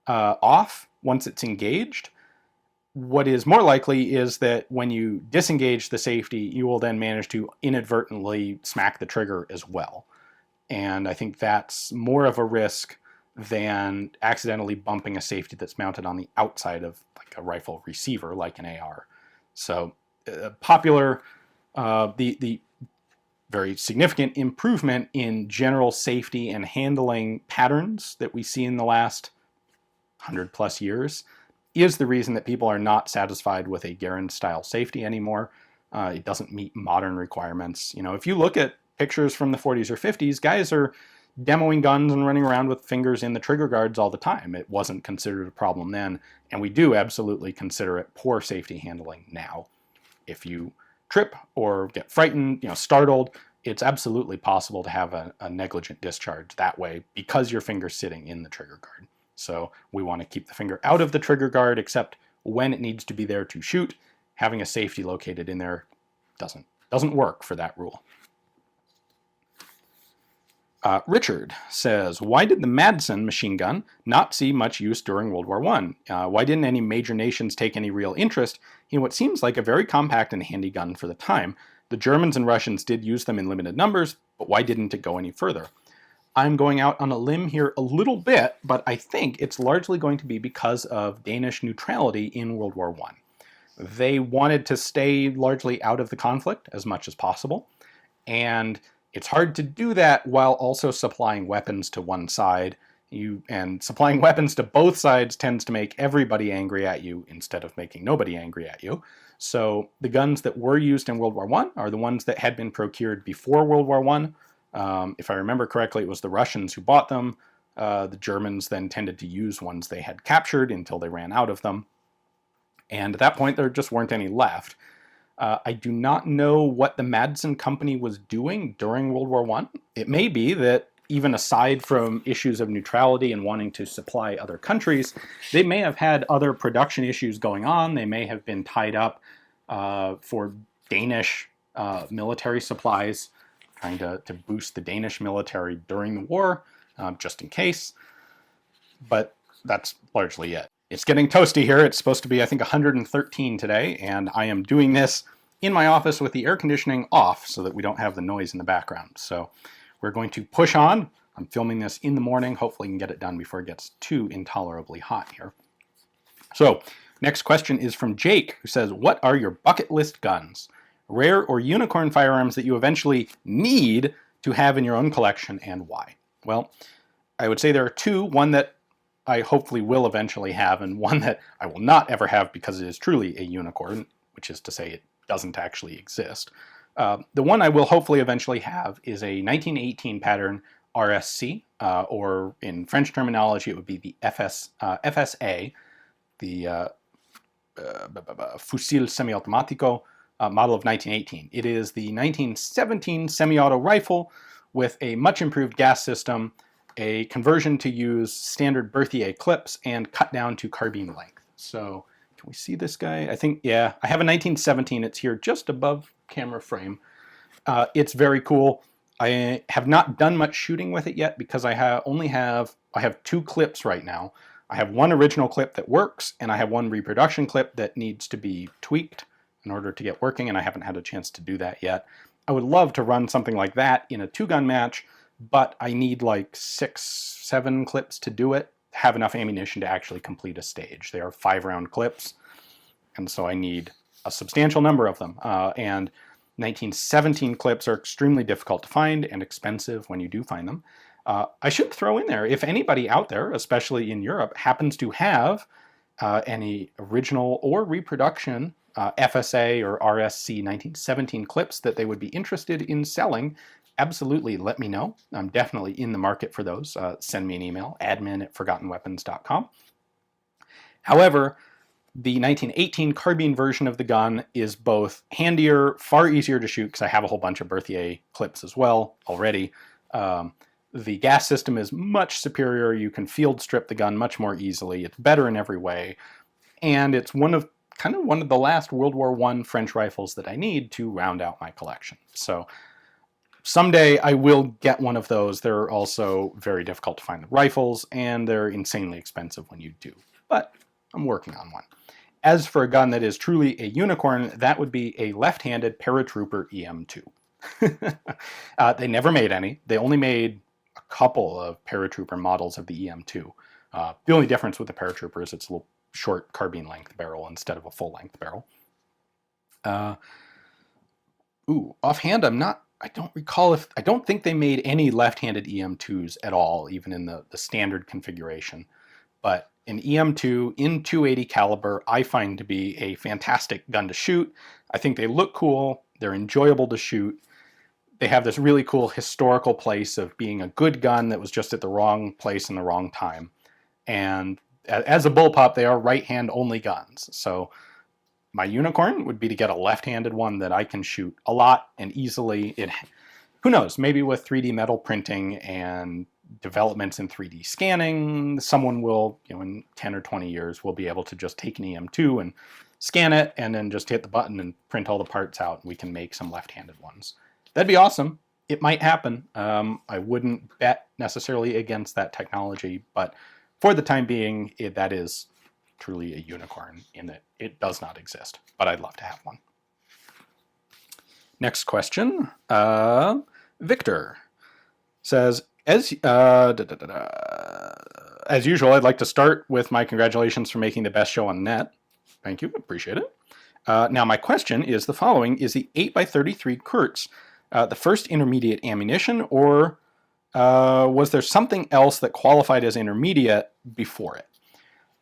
off once it's engaged, what is more likely is that when you disengage the safety, you will then manage to inadvertently smack the trigger as well. And I think that's more of a risk than accidentally bumping a safety that's mounted on the outside of like a rifle receiver, like an AR. So the very significant improvement in general safety and handling patterns that we see in the last 100 plus years is the reason that people are not satisfied with a Garand style safety anymore. It doesn't meet modern requirements. You know, if you look at pictures from the 40s or 50s, guys are demoing guns and running around with fingers in the trigger guards all the time. It wasn't considered a problem then, and we do absolutely consider it poor safety handling now. If you trip or get frightened, startled, it's absolutely possible to have a negligent discharge that way because your finger's sitting in the trigger guard. So we want to keep the finger out of the trigger guard, except when it needs to be there to shoot. Having a safety located in there doesn't work for that rule. Richard says, why did the Madsen machine gun not see much use during World War I? Why didn't any major nations take any real interest in what seems like a very compact and handy gun for the time? The Germans and Russians did use them in limited numbers, but why didn't it go any further? I'm going out on a limb here a little bit, but I think it's largely going to be because of Danish neutrality in World War I. They wanted to stay largely out of the conflict as much as possible, and it's hard to do that while also supplying weapons to one side. And supplying weapons to both sides tends to make everybody angry at you instead of making nobody angry at you. So the guns that were used in World War I are the ones that had been procured before World War I. If I remember correctly, it was the Russians who bought them. The Germans then tended to use ones they had captured until they ran out of them. And at that point, there just weren't any left. I do not know what the Madsen company was doing during World War I. It may be that even aside from issues of neutrality and wanting to supply other countries, they may have had other production issues going on. They may have been tied up for Danish military supplies, trying to boost the Danish military during the war, just in case. But that's largely it. It's getting toasty here. It's supposed to be, I think, 113 today, and I am doing this in my office with the air conditioning off so that we don't have the noise in the background. So we're going to push on. I'm filming this in the morning. Hopefully I can get it done before it gets too intolerably hot here. So next question is from Jake, who says, what are your bucket list guns? Rare or unicorn firearms that you eventually need to have in your own collection, and why? Well, I would say there are two. One that I hopefully will eventually have, and one that I will not ever have because it is truly a unicorn, which is to say it doesn't actually exist. The one I will hopefully eventually have is a 1918 pattern RSC, or in French terminology it would be the FSA, the Fusil Semiautomatico model of 1918. It is the 1917 semi-auto rifle with a much improved gas system, a conversion to use standard Berthier clips, and cut down to carbine length. So can we see this guy? I think, yeah, I have a 1917. It's here just above camera frame. It's very cool. I have not done much shooting with it yet because I have two clips right now. I have one original clip that works, and I have one reproduction clip that needs to be tweaked in order to get working, and I haven't had a chance to do that yet. I would love to run something like that in a two-gun match, but I need like 6-7 clips to do it, have enough ammunition to actually complete a stage. They are 5-round clips, and so I need a substantial number of them. And 1917 clips are extremely difficult to find and expensive when you do find them. I should throw in there, if anybody out there, especially in Europe, happens to have any original or reproduction FSA or RSC 1917 clips that they would be interested in selling, absolutely let me know. I'm definitely in the market for those. Send me an email, admin@forgottenweapons.com. However, The 1918 carbine version of the gun is both handier, far easier to shoot, because I have a whole bunch of Berthier clips as well already. The gas system is much superior. You can field strip the gun much more easily. It's better in every way. And it's one of the last World War I French rifles that I need to round out my collection. So someday I will get one of those. They're also very difficult to find the rifles, and they're insanely expensive when you do. But I'm working on one. As for a gun that is truly a unicorn, that would be a left-handed paratrooper EM2. They never made any. They only made a couple of paratrooper models of the EM2. The only difference with the paratrooper is it's a little short carbine length barrel instead of a full length barrel. Offhand, I don't think they made any left-handed EM2s at all, even in the standard configuration. But an EM2 in .280 caliber I find to be a fantastic gun to shoot. I think they look cool. They're enjoyable to shoot. They have this really cool historical place of being a good gun that was just at the wrong place in the wrong time. And as a bullpup, they are right-hand only guns. So my unicorn would be to get a left-handed one that I can shoot a lot and easily. Who knows, maybe with 3D metal printing and developments in 3D scanning, someone will, in 10 or 20 years, will be able to just take an EM2 and scan it and then just hit the button and print all the parts out, and we can make some left-handed ones. That'd be awesome. It might happen. I wouldn't bet necessarily against that technology, but for the time being, that is truly a unicorn in that it does not exist, but I'd love to have one. Next question. Victor says, as usual, I'd like to start with my congratulations for making the best show on the net. Thank you, appreciate it. Now my question is the following: is the 8x33 Kurtz the first intermediate ammunition, or was there something else that qualified as intermediate before it?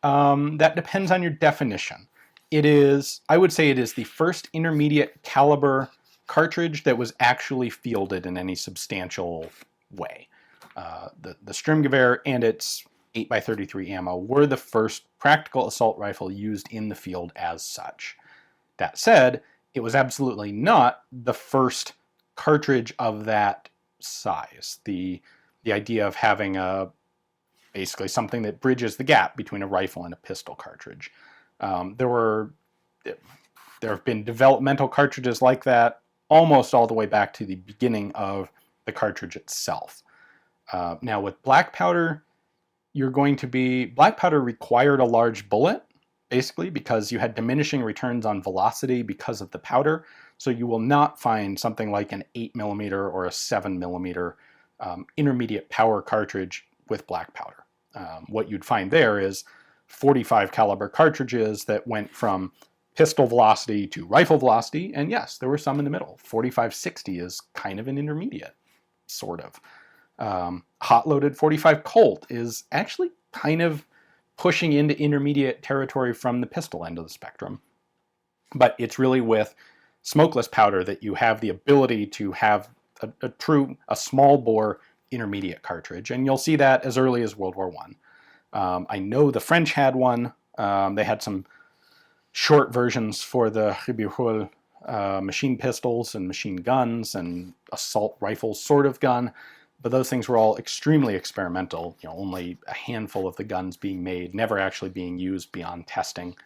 That depends on your definition. I would say it is the first intermediate caliber cartridge that was actually fielded in any substantial way. The Sturmgewehr and its 8x33 ammo were the first practical assault rifle used in the field as such. That said, it was absolutely not the first cartridge of that size. The idea of having basically something that bridges the gap between a rifle and a pistol cartridge. There have been developmental cartridges like that almost all the way back to the beginning of the cartridge itself. Now with black powder, black powder required a large bullet, basically because you had diminishing returns on velocity because of the powder. So you will not find something like an 8mm or a 7mm intermediate power cartridge with black powder. What you'd find there is 45 caliber cartridges that went from pistol velocity to rifle velocity, and yes, there were some in the middle. 45-60 is kind of an intermediate, sort of. Hot-loaded 45 Colt is actually kind of pushing into intermediate territory from the pistol end of the spectrum. But it's really with smokeless powder that you have the ability to have a small bore intermediate cartridge, and you'll see that as early as World War I. I know the French had one. They had some short versions for the Ribeirol machine pistols and machine guns and assault rifles sort of gun, but those things were all extremely experimental. Only a handful of the guns being made, never actually being used beyond testing.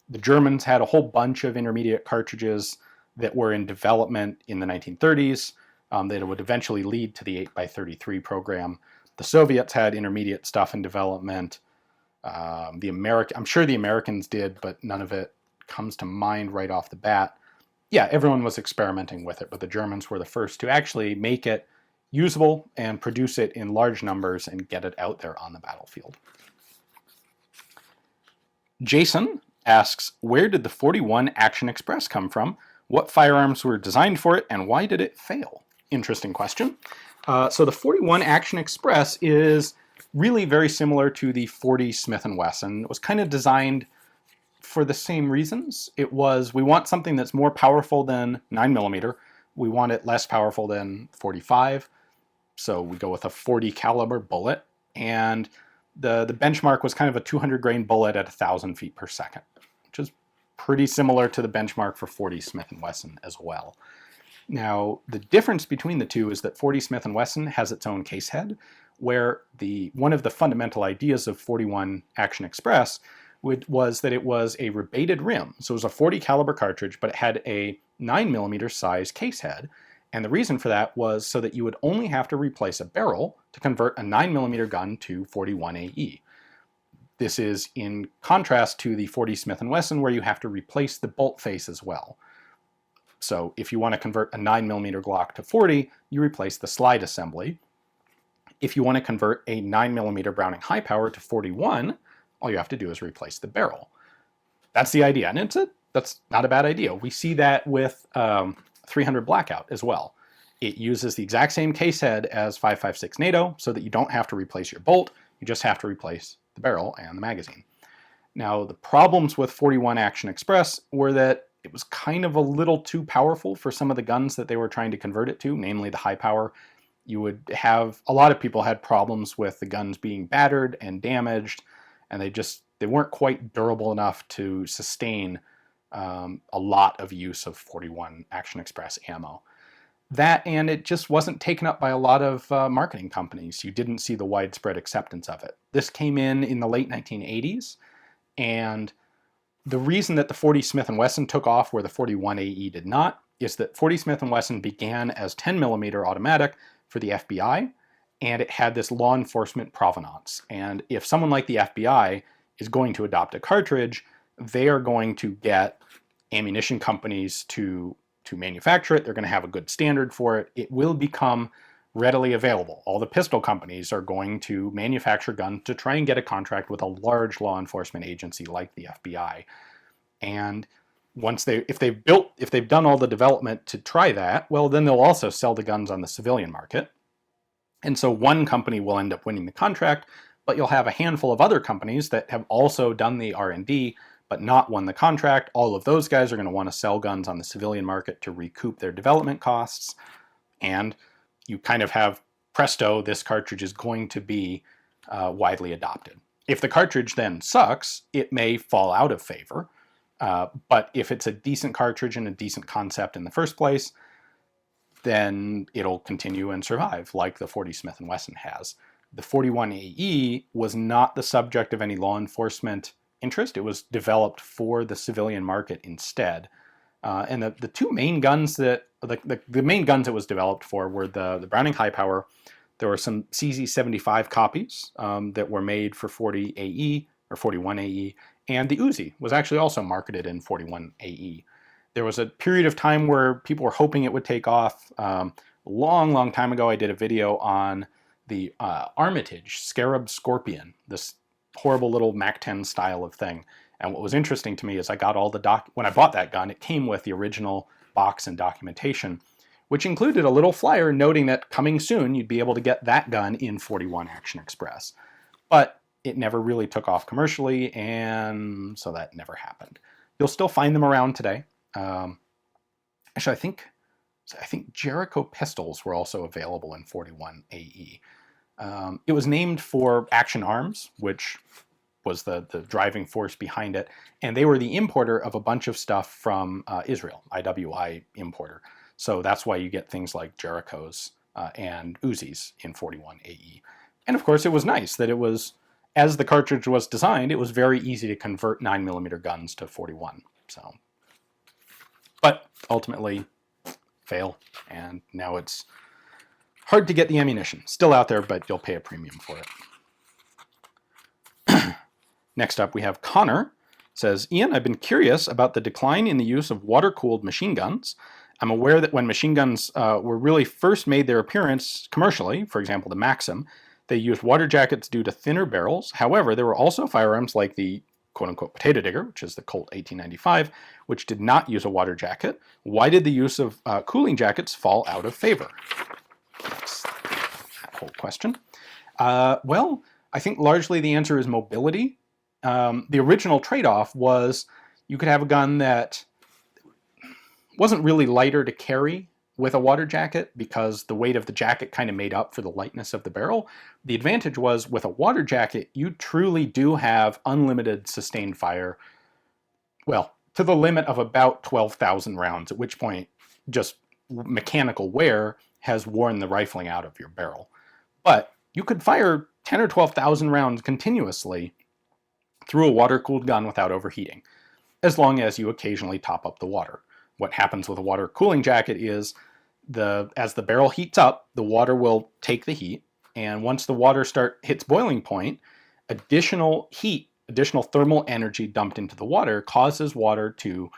The Germans had a whole bunch of intermediate cartridges that were in development in the 1930s that would eventually lead to the 8x33 program. The Soviets had intermediate stuff in development. I'm sure the Americans did, but none of it comes to mind right off the bat. Yeah, everyone was experimenting with it, but the Germans were the first to actually make it usable and produce it in large numbers and get it out there on the battlefield. Jason asks, where did the 41 Action Express come from? What firearms were designed for it, and why did it fail? Interesting question. So the 41 Action Express is really very similar to the 40 Smith & Wesson. It was kind of designed for the same reasons. We want something that's more powerful than 9mm. We want it less powerful than 45. So we go with a 40 caliber bullet, and the benchmark was kind of a 200 grain bullet at 1,000 feet per second. pretty similar to the benchmark for 40 Smith & Wesson as well. Now, the difference between the two is that 40 Smith & Wesson has its own case head, where one of the fundamental ideas of 41 Action Express was that it was a rebated rim. So it was a 40 caliber cartridge, but it had a 9mm size case head. And the reason for that was so that you would only have to replace a barrel to convert a 9mm gun to 41 AE. This is in contrast to the 40 Smith & Wesson, where you have to replace the bolt face as well. So if you want to convert a 9mm Glock to 40, you replace the slide assembly. If you want to convert a 9mm Browning high power to 41, all you have to do is replace the barrel. That's the idea, and that's not a bad idea. We see that with 300 Blackout as well. It uses the exact same case head as 5.56 NATO, so that you don't have to replace your bolt, you just have to replace the barrel and the magazine. Now, the problems with 41 Action Express were that it was kind of a little too powerful for some of the guns that they were trying to convert it to, namely the high power. You would have, a lot of people had problems with the guns being battered and damaged, and they weren't quite durable enough to sustain a lot of use of 41 Action Express ammo. That, and it just wasn't taken up by a lot of marketing companies. You didn't see the widespread acceptance of it. This came in the late 1980s, and the reason that the 40 Smith & Wesson took off where the 41 AE did not is that 40 Smith & Wesson began as 10mm automatic for the FBI, and it had this law enforcement provenance. And if someone like the FBI is going to adopt a cartridge, they are going to get ammunition companies to manufacture it. They're going to have a good standard for it. It will become readily available. All the pistol companies are going to manufacture guns to try and get a contract with a large law enforcement agency like the FBI. And once if they've done all the development to try that, well, then they'll also sell the guns on the civilian market. And so one company will end up winning the contract, but you'll have a handful of other companies that have also done the R&D but not won the contract. All of those guys are going to want to sell guns on the civilian market to recoup their development costs. And you kind of have, presto, this cartridge is going to be widely adopted. If the cartridge then sucks, it may fall out of favor. But if it's a decent cartridge and a decent concept in the first place, then it'll continue and survive, like the 40 Smith & Wesson has. The 41 AE was not the subject of any law enforcement interest. It was developed for the civilian market instead. And the two main guns that, the main guns it was developed for were the Browning high power. There were some CZ75 copies that were made for 40 AE or 41 AE, and the Uzi was actually also marketed in 41 AE. There was a period of time where people were hoping it would take off. A long time ago, I did a video on the Armitage Scarab Scorpion, this horrible little MAC-10 style of thing. And what was interesting to me is I got all the when I bought that gun, it came with the original box and documentation, which included a little flyer noting that coming soon, you'd be able to get that gun in 41 Action Express. But it never really took off commercially, and so that never happened. You'll still find them around today. Actually, I think Jericho pistols were also available in 41 AE. It was named for Action Arms, which was the driving force behind it, and they were the importer of a bunch of stuff from Israel, IWI importer. So that's why you get things like Jerichos and Uzis in 41 AE. And of course, it was nice that it was, as the cartridge was designed, it was very easy to convert 9mm guns to 41. So, but ultimately, fail, and now it's hard to get the ammunition. Still out there, but you'll pay a premium for it. Next up, we have Connor. Says, Ian, I've been curious about the decline in the use of water-cooled machine guns. I'm aware that when machine guns were really first made their appearance commercially, for example, the Maxim, they used water jackets due to thinner barrels. However, there were also firearms like the quote-unquote potato digger, which is the Colt 1895, which did not use a water jacket. Why did the use of cooling jackets fall out of favor? That's that whole question. Well, I think largely the answer is mobility. The original trade-off was you could have a gun that wasn't really lighter to carry with a water jacket because the weight of the jacket kind of made up for the lightness of the barrel. The advantage was with a water jacket, you truly do have unlimited sustained fire. Well, to the limit of about 12,000 rounds, at which point just mechanical wear has worn the rifling out of your barrel. But you could fire 10 or 12,000 rounds continuously through a water-cooled gun without overheating, as long as you occasionally top up the water. What happens with a water cooling jacket is as the barrel heats up, the water will take the heat, and once the water hits boiling point, additional heat, additional thermal energy dumped into the water causes water to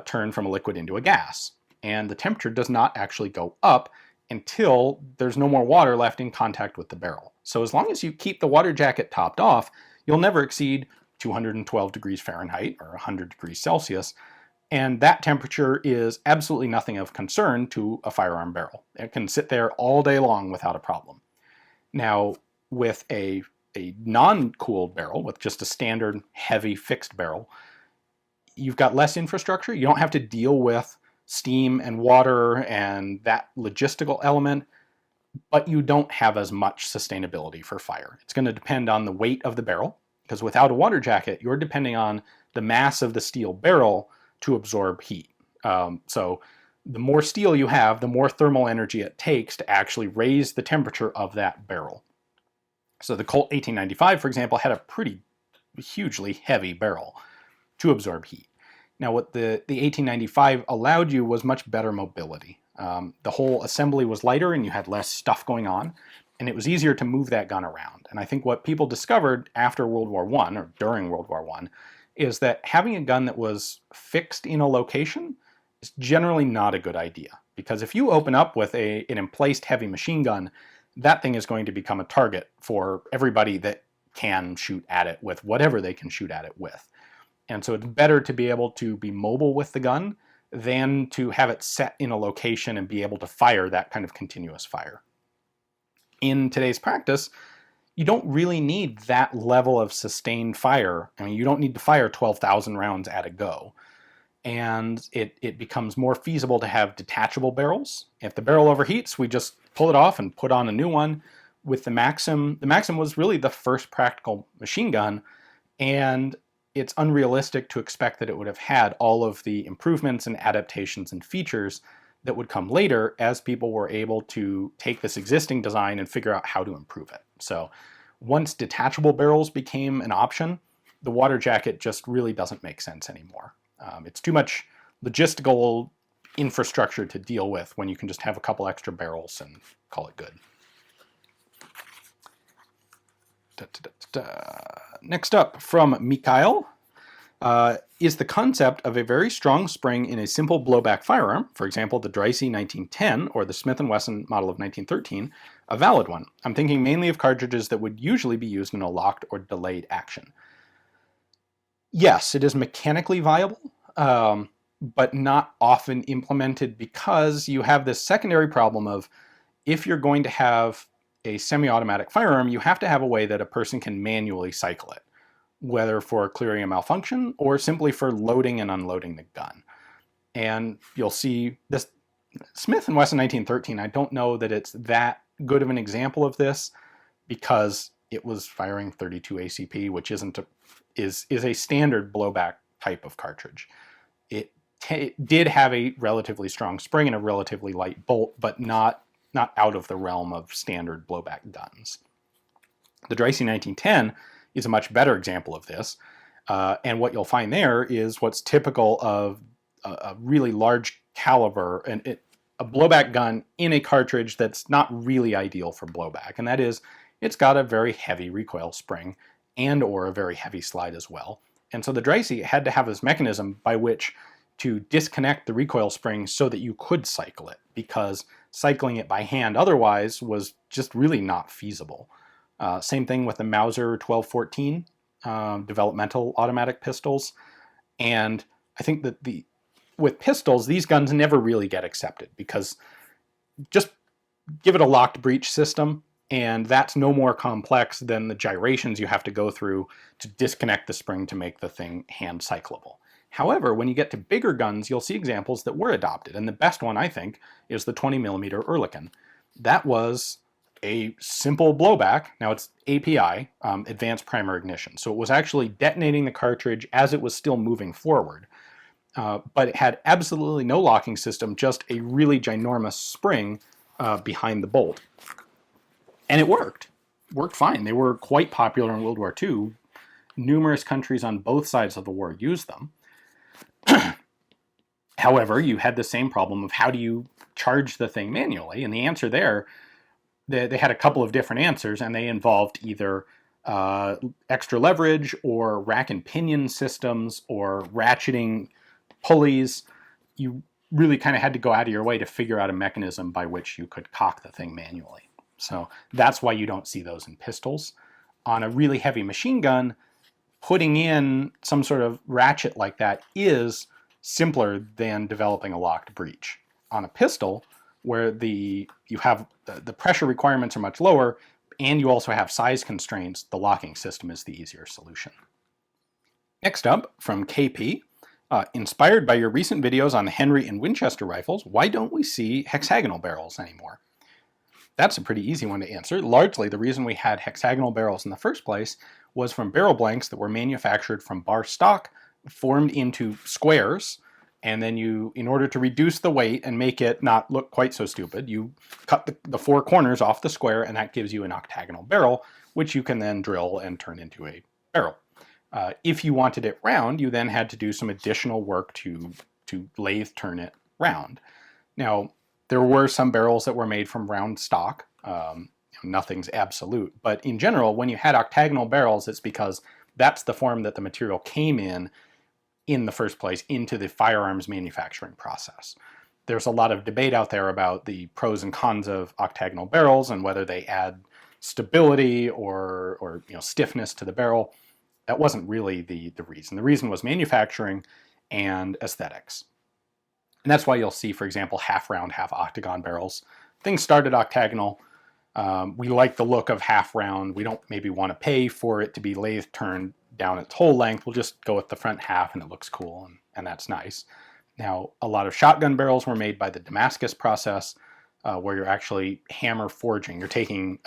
turn from a liquid into a gas. And the temperature does not actually go up until there's no more water left in contact with the barrel. So as long as you keep the water jacket topped off, you'll never exceed 212 degrees Fahrenheit or 100 degrees Celsius. And that temperature is absolutely nothing of concern to a firearm barrel. It can sit there all day long without a problem. Now, with a non-cooled barrel, with just a standard heavy fixed barrel, you've got less infrastructure. You don't have to deal with steam and water and that logistical element, but you don't have as much sustainability for fire. It's going to depend on the weight of the barrel, because without a water jacket, you're depending on the mass of the steel barrel to absorb heat. So the more steel you have, the more thermal energy it takes to actually raise the temperature of that barrel. So the Colt 1895, for example, had a pretty hugely heavy barrel to absorb heat. Now what the 1895 allowed you was much better mobility. The whole assembly was lighter and you had less stuff going on, and it was easier to move that gun around. And I think what people discovered after World War I, or during World War I, is that having a gun that was fixed in a location is generally not a good idea. Because if you open up with an emplaced heavy machine gun, that thing is going to become a target for everybody that can shoot at it with whatever they can shoot at it with. And so it's better to be able to be mobile with the gun than to have it set in a location and be able to fire that kind of continuous fire. In today's practice, you don't really need that level of sustained fire. I mean, you don't need to fire 12,000 rounds at a go. And it becomes more feasible to have detachable barrels. If the barrel overheats, we just pull it off and put on a new one. With the Maxim was really the first practical machine gun, and it's unrealistic to expect that it would have had all of the improvements and adaptations and features that would come later as people were able to take this existing design and figure out how to improve it. So once detachable barrels became an option, the water jacket just really doesn't make sense anymore. It's too much logistical infrastructure to deal with when you can just have a couple extra barrels and call it good. Next up from Mikhail is the concept of a very strong spring in a simple blowback firearm, for example, the Dreyse 1910 or the Smith & Wesson model of 1913, a valid one. I'm thinking mainly of cartridges that would usually be used in a locked or delayed action. Yes, it is mechanically viable, but not often implemented because you have this secondary problem of if you're going to have a semi-automatic firearm, you have to have a way that a person can manually cycle it, whether for clearing a malfunction or simply for loading and unloading the gun. And you'll see this Smith & Wesson 1913, I don't know that it's that good of an example of this because it was firing 32 ACP, which is a standard blowback type of cartridge. It did have a relatively strong spring and a relatively light bolt, but not out of the realm of standard blowback guns. The Dreyse 1910 is a much better example of this, and what you'll find there is what's typical of a really large caliber and a blowback gun in a cartridge that's not really ideal for blowback, and that is it's got a very heavy recoil spring and or a very heavy slide as well. And so the Dreyse had to have this mechanism by which to disconnect the recoil spring so that you could cycle it, because cycling it by hand otherwise was just really not feasible. Same thing with the Mauser 1214 developmental automatic pistols. And I think that with pistols, these guns never really get accepted because just give it a locked breech system, and that's no more complex than the gyrations you have to go through to disconnect the spring to make the thing hand cyclable. However, when you get to bigger guns, you'll see examples that were adopted, and the best one, I think, is the 20mm Oerlikon. That was a simple blowback. Now it's API, advanced primary ignition, so it was actually detonating the cartridge as it was still moving forward. but it had absolutely no locking system, just a really ginormous spring behind the bolt. And it worked. Worked fine. They were quite popular in World War II. Numerous countries on both sides of the war used them. However, you had the same problem of how do you charge the thing manually? And the answer there, they had a couple of different answers, and they involved either extra leverage or rack and pinion systems or ratcheting pulleys. You really kind of had to go out of your way to figure out a mechanism by which you could cock the thing manually. So that's why you don't see those in pistols. On a really heavy machine gun, putting in some sort of ratchet like that is simpler than developing a locked breech. On a pistol, where you have the pressure requirements are much lower, and you also have size constraints, the locking system is the easier solution. Next up, from KP, inspired by your recent videos on the Henry and Winchester rifles, why don't we see hexagonal barrels anymore? That's a pretty easy one to answer. Largely, the reason we had hexagonal barrels in the first place was from barrel blanks that were manufactured from bar stock, formed into squares, and then you, in order to reduce the weight and make it not look quite so stupid, you cut the four corners off the square, and that gives you an octagonal barrel, which you can then drill and turn into a barrel. If you wanted it round, you then had to do some additional work to lathe turn it round. Now, there were some barrels that were made from round stock. Nothing's absolute, but in general, when you had octagonal barrels, it's because that's the form that the material came in the first place into the firearms manufacturing process. There's a lot of debate out there about the pros and cons of octagonal barrels and whether they add stability or stiffness to the barrel. That wasn't really the reason. The reason was manufacturing and aesthetics. And that's why you'll see, for example, half round, half octagon barrels. Things started octagonal. We like the look of half round. We don't maybe want to pay for it to be lathe turned down its whole length. We'll just go with the front half and it looks cool, and that's nice. Now, a lot of shotgun barrels were made by the Damascus process, where you're actually hammer forging. You're taking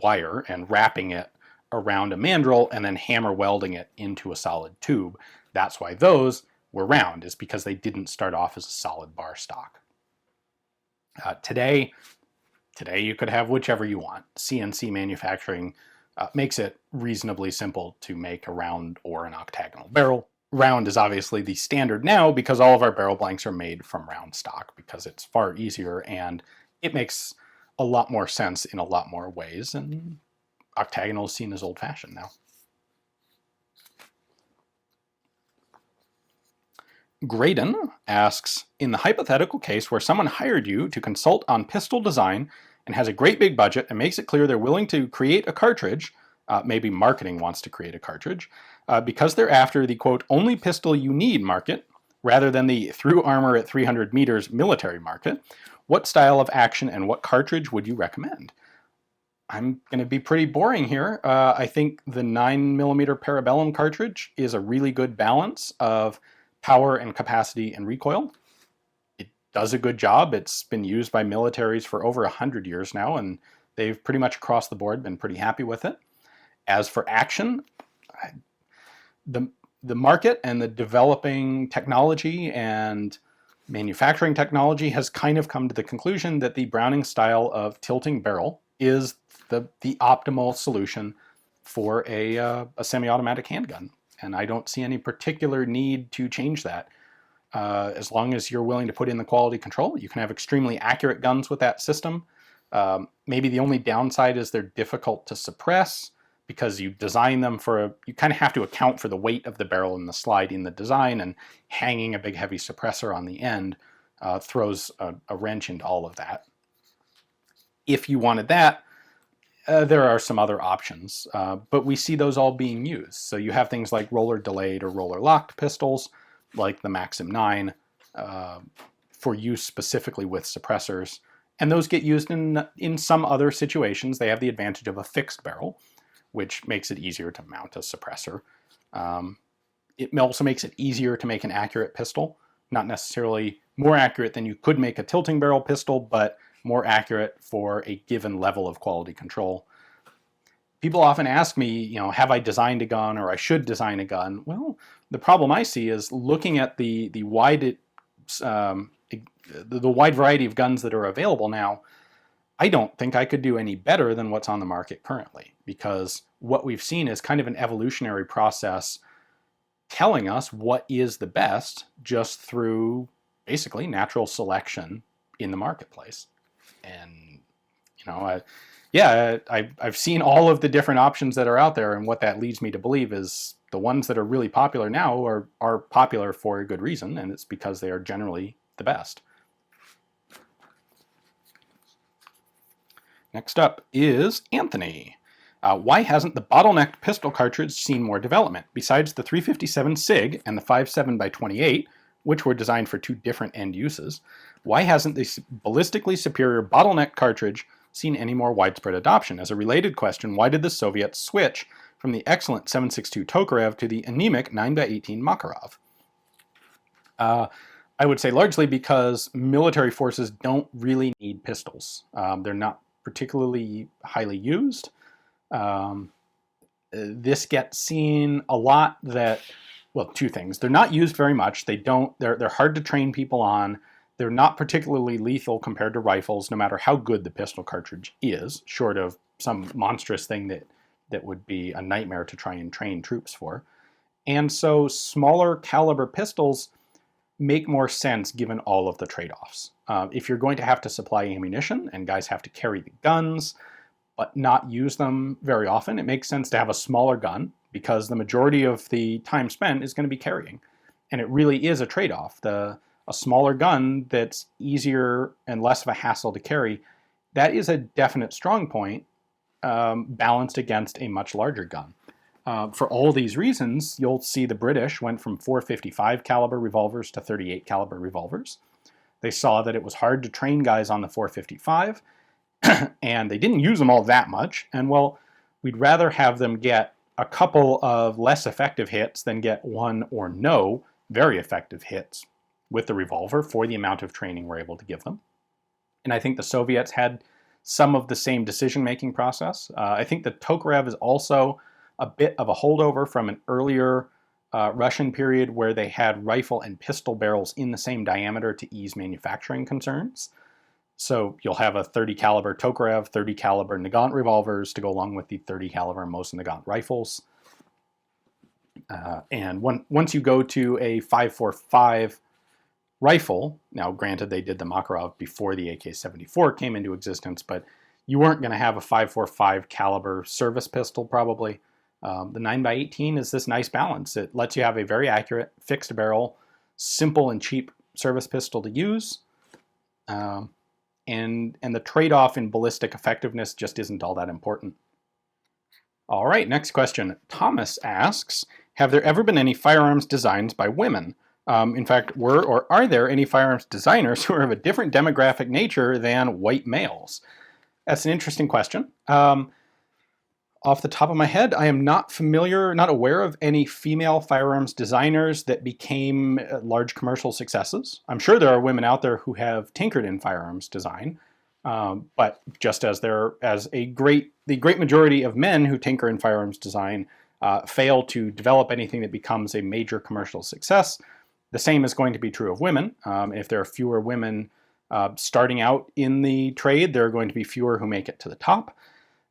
wire and wrapping it around a mandrel and then hammer welding it into a solid tube. That's why those were round, is because they didn't start off as a solid bar stock. Today you could have whichever you want. CNC manufacturing makes it reasonably simple to make a round or an octagonal barrel. Round is obviously the standard now because all of our barrel blanks are made from round stock because it's far easier and it makes a lot more sense in a lot more ways, and octagonal is seen as old-fashioned now. Graydon asks, in the hypothetical case where someone hired you to consult on pistol design and has a great big budget and makes it clear they're willing to create a cartridge, maybe marketing wants to create a cartridge, because they're after the, quote, only pistol you need market, rather than the through armor at 300 meters military market, what style of action and what cartridge would you recommend? I'm going to be pretty boring here. I think the 9mm Parabellum cartridge is a really good balance of power and capacity and recoil. It does a good job. It's been used by militaries for over 100 years now, and they've pretty much across the board been pretty happy with it. As for action, the market and the developing technology and manufacturing technology has kind of come to the conclusion that the Browning style of tilting barrel is the optimal solution for a semi-automatic handgun. And I don't see any particular need to change that. As long as you're willing to put in the quality control, you can have extremely accurate guns with that system. Maybe the only downside is they're difficult to suppress because you design them you kind of have to account for the weight of the barrel and the slide in the design, and hanging a big heavy suppressor on the end throws a wrench into all of that. If you wanted that, there are some other options, but we see those all being used. So you have things like roller delayed or roller locked pistols, like the Maxim 9, for use specifically with suppressors. And those get used in some other situations. They have the advantage of a fixed barrel, which makes it easier to mount a suppressor. It also makes it easier to make an accurate pistol. Not necessarily more accurate than you could make a tilting barrel pistol, but more accurate for a given level of quality control. People often ask me, have I designed a gun or I should design a gun? Well, The problem I see is looking at the wide variety of guns that are available now. I don't think I could do any better than what's on the market currently, because what we've seen is kind of an evolutionary process telling us what is the best just through basically natural selection in the marketplace. And, I've seen all of the different options that are out there, and what that leads me to believe is the ones that are really popular now are popular for a good reason, and it's because they are generally the best. Next up is Anthony. Why hasn't the bottlenecked pistol cartridge seen more development? Besides the 357 SIG and the 57x28, which were designed for two different end uses, why hasn't the ballistically superior bottleneck cartridge seen any more widespread adoption? As a related question, why did the Soviets switch from the excellent 7.62 Tokarev to the anemic 9x18 Makarov? I would say largely because military forces don't really need pistols. They're not particularly highly used. This gets seen a lot that, well, two things. They're not used very much. They're hard to train people on. They're not particularly lethal compared to rifles, no matter how good the pistol cartridge is, short of some monstrous thing that would be a nightmare to try and train troops for. And so smaller caliber pistols make more sense given all of the trade-offs. If you're going to have to supply ammunition and guys have to carry the guns but not use them very often, it makes sense to have a smaller gun, because the majority of the time spent is going to be carrying. And it really is a trade-off. A smaller gun that's easier and less of a hassle to carry, that is a definite strong point, balanced against a much larger gun. For all these reasons, you'll see the British went from 455 caliber revolvers to 38 caliber revolvers. They saw that it was hard to train guys on the 455, and they didn't use them all that much. And well, we'd rather have them get a couple of less effective hits than get one or no very effective hits with the revolver for the amount of training we're able to give them. And I think the Soviets had some of the same decision-making process. I think the Tokarev is also a bit of a holdover from an earlier Russian period where they had rifle and pistol barrels in the same diameter to ease manufacturing concerns. So you'll have a 30 caliber Tokarev, 30 caliber Nagant revolvers to go along with the 30 caliber Mosin Nagant rifles. And once you go to a 5.45 rifle, now granted they did the Makarov before the AK-74 came into existence, but you weren't going to have a 5.45 caliber service pistol probably. The 9x18 is this nice balance. It lets you have a very accurate fixed barrel, simple and cheap service pistol to use. And the trade-off in ballistic effectiveness just isn't all that important. All right, next question. Thomas asks, have there ever been any firearms designs by women? In fact, were or are there any firearms designers who are of a different demographic nature than white males? That's an interesting question. Off the top of my head, I am not aware of any female firearms designers that became large commercial successes. I'm sure there are women out there who have tinkered in firearms design, but just as the great majority of men who tinker in firearms design fail to develop anything that becomes a major commercial success, the same is going to be true of women. If there are fewer women starting out in the trade, there are going to be fewer who make it to the top.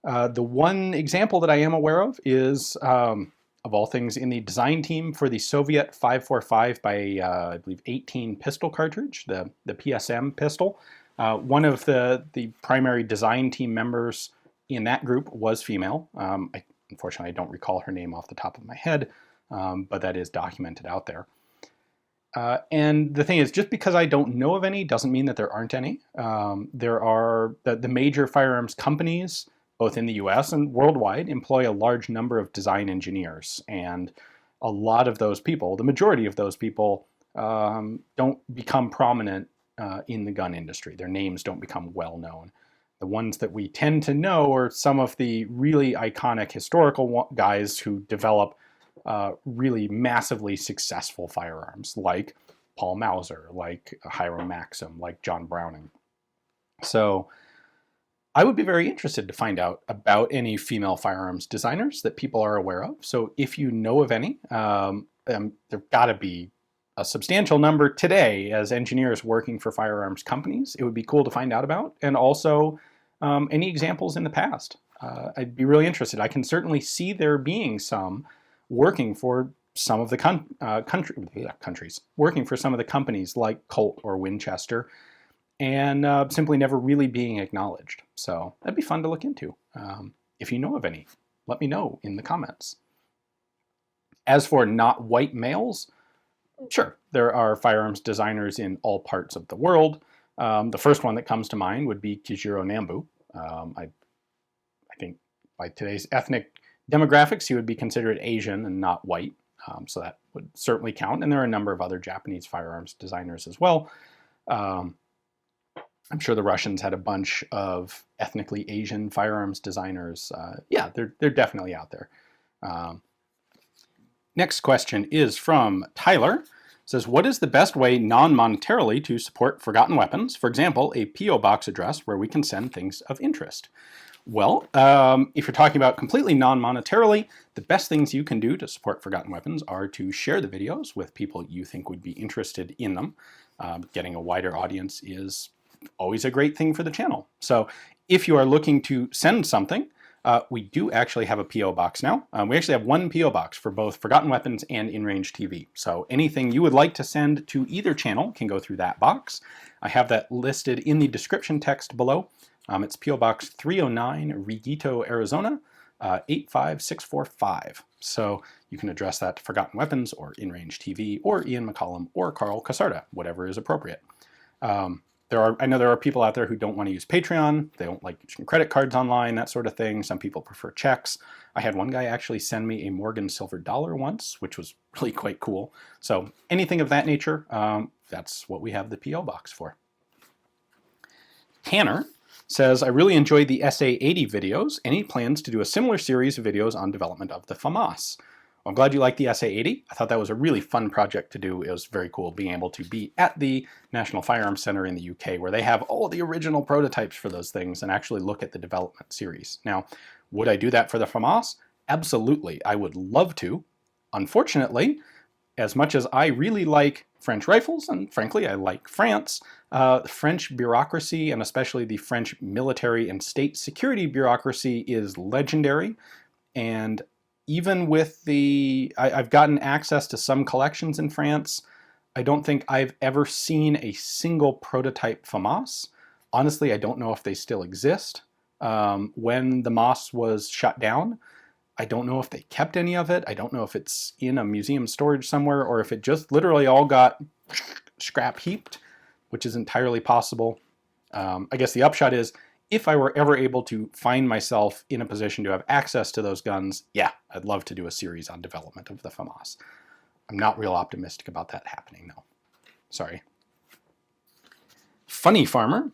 The one example that I am aware of is, of all things, in the design team for the Soviet 5.45 by, I believe, 18 pistol cartridge, the PSM pistol. One of the primary design team members in that group was female. Unfortunately, I don't recall her name off the top of my head, but that is documented out there. And the thing is, just because I don't know of any doesn't mean that there aren't any. There are the major firearms companies, both in the US and worldwide, employ a large number of design engineers. And a lot of those people, the majority of those people, don't become prominent in the gun industry. Their names don't become well known. The ones that we tend to know are some of the really iconic historical guys who develop really massively successful firearms, like Paul Mauser, like Hiram Maxim, like John Browning. So I would be very interested to find out about any female firearms designers that people are aware of. So if you know of any, there've got to be a substantial number today as engineers working for firearms companies. It would be cool to find out about, and also any examples in the past. I'd be really interested. I can certainly see there being some working for some of the countries, working for some of the companies like Colt or Winchester, and simply never really being acknowledged. So that'd be fun to look into. If you know of any, let me know in the comments. As for not white males, sure, there are firearms designers in all parts of the world. The first one that comes to mind would be Kijiro Nambu. I think by today's ethnic demographics, he would be considered Asian and not white. So that would certainly count. And there are a number of other Japanese firearms designers as well. I'm sure the Russians had a bunch of ethnically Asian firearms designers. Yeah, they're definitely out there. Next question is from Tyler. It says, what is the best way non-monetarily to support forgotten weapons? For example, a P.O. box address where we can send things of interest. Well, if you're talking about completely non-monetarily, the best things you can do to support forgotten weapons are to share the videos with people you think would be interested in them. Getting a wider audience is always a great thing for the channel. So if you are looking to send something, we do actually have a P.O. box now. We actually have one P.O. box for both Forgotten Weapons and In-Range TV. So anything you would like to send to either channel can go through that box. I have that listed in the description text below. It's P.O. Box 309, Reguito, Arizona, 85645. So you can address that to Forgotten Weapons or In-Range TV or Ian McCollum or Carl Casarda, whatever is appropriate. I know there are people out there who don't want to use Patreon. They don't like using credit cards online, that sort of thing. Some people prefer checks. I had one guy actually send me a Morgan silver dollar once, which was really quite cool. So anything of that nature, that's what we have the P.O. box for. Tanner says, I really enjoyed the SA80 videos. Any plans to do a similar series of videos on development of the FAMAS? I'm glad you like the SA80. I thought that was a really fun project to do. It was very cool being able to be at the National Firearms Center in the UK where they have all the original prototypes for those things and actually look at the development series. Now, would I do that for the FAMAS? Absolutely. I would love to. Unfortunately, as much as I really like French rifles, and frankly, I like France, the French bureaucracy, and especially the French military and state security bureaucracy, is legendary. And even with I've gotten access to some collections in France. I don't think I've ever seen a single prototype FAMAS. Honestly, I don't know if they still exist. When the MOS was shut down, I don't know if they kept any of it. I don't know if it's in a museum storage somewhere or if it just literally all got scrap heaped, which is entirely possible. I guess the upshot is, if I were ever able to find myself in a position to have access to those guns, yeah, I'd love to do a series on development of the FAMAS. I'm not real optimistic about that happening, though. Sorry. Funny Farmer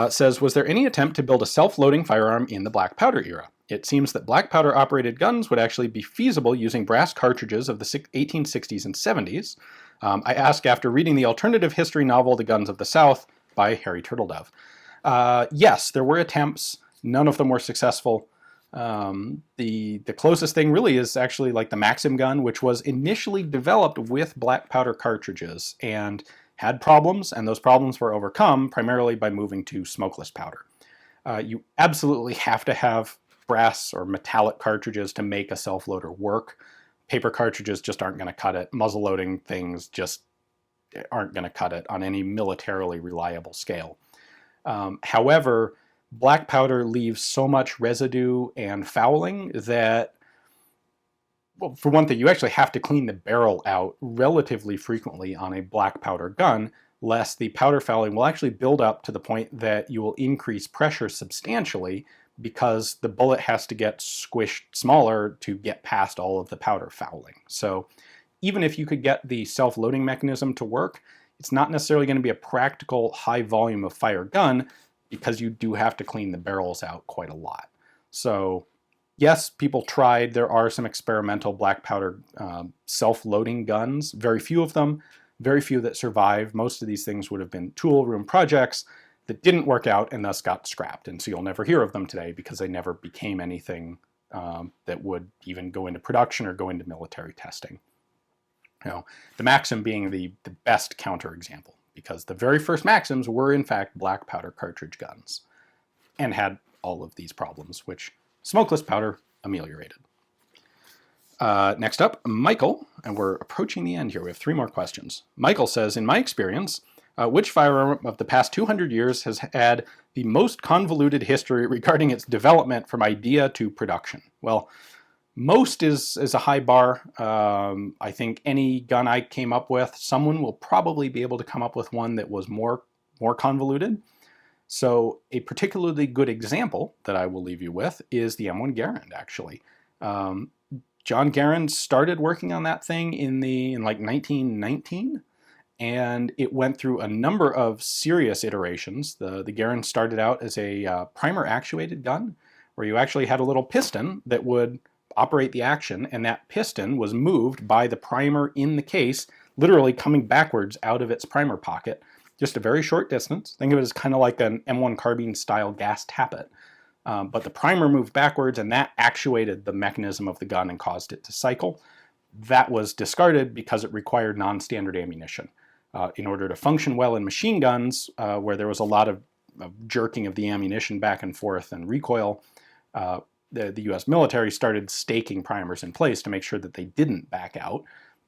says, was there any attempt to build a self-loading firearm in the black powder era? It seems that black powder operated guns would actually be feasible using brass cartridges of the 1860s and 70s. I ask after reading the alternative history novel The Guns of the South by Harry Turtledove. Yes, there were attempts. None of them were successful. The closest thing really is actually like the Maxim gun, which was initially developed with black powder cartridges and had problems, and those problems were overcome primarily by moving to smokeless powder. You absolutely have to have brass or metallic cartridges to make a self-loader work. Paper cartridges just aren't going to cut it. Muzzle-loading things just aren't going to cut it on any militarily reliable scale. However, black powder leaves so much residue and fouling that, well, for one thing, you actually have to clean the barrel out relatively frequently on a black powder gun, lest the powder fouling will actually build up to the point that you will increase pressure substantially because the bullet has to get squished smaller to get past all of the powder fouling. So even if you could get the self-loading mechanism to work, it's not necessarily going to be a practical high volume of fire gun because you do have to clean the barrels out quite a lot. So yes, people tried. There are some experimental black powder self-loading guns, very few of them, very few that survive. Most of these things would have been tool room projects that didn't work out and thus got scrapped. And so you'll never hear of them today because they never became anything that would even go into production or go into military testing. The Maxim being the best counterexample, because the very first Maxims were in fact black powder cartridge guns and had all of these problems, which smokeless powder ameliorated. Next up, Michael, and we're approaching the end here. We have 3 more questions. Michael says, in my experience, which firearm of the past 200 years has had the most convoluted history regarding its development from idea to production? Well, most is a high bar. I think any gun I came up with, someone will probably be able to come up with one that was more convoluted. So a particularly good example that I will leave you with is the M1 Garand, actually. John Garand started working on that thing in like 1919, and it went through a number of serious iterations. The Garand started out as a primer actuated gun, where you actually had a little piston that would operate the action, and that piston was moved by the primer in the case, literally coming backwards out of its primer pocket, just a very short distance. Think of it as kind of like an M1 carbine style gas tappet. But the primer moved backwards, and that actuated the mechanism of the gun and caused it to cycle. That was discarded because it required non-standard ammunition. In order to function well in machine guns, where there was a lot of jerking of the ammunition back and forth and recoil, the US military started staking primers in place to make sure that they didn't back out.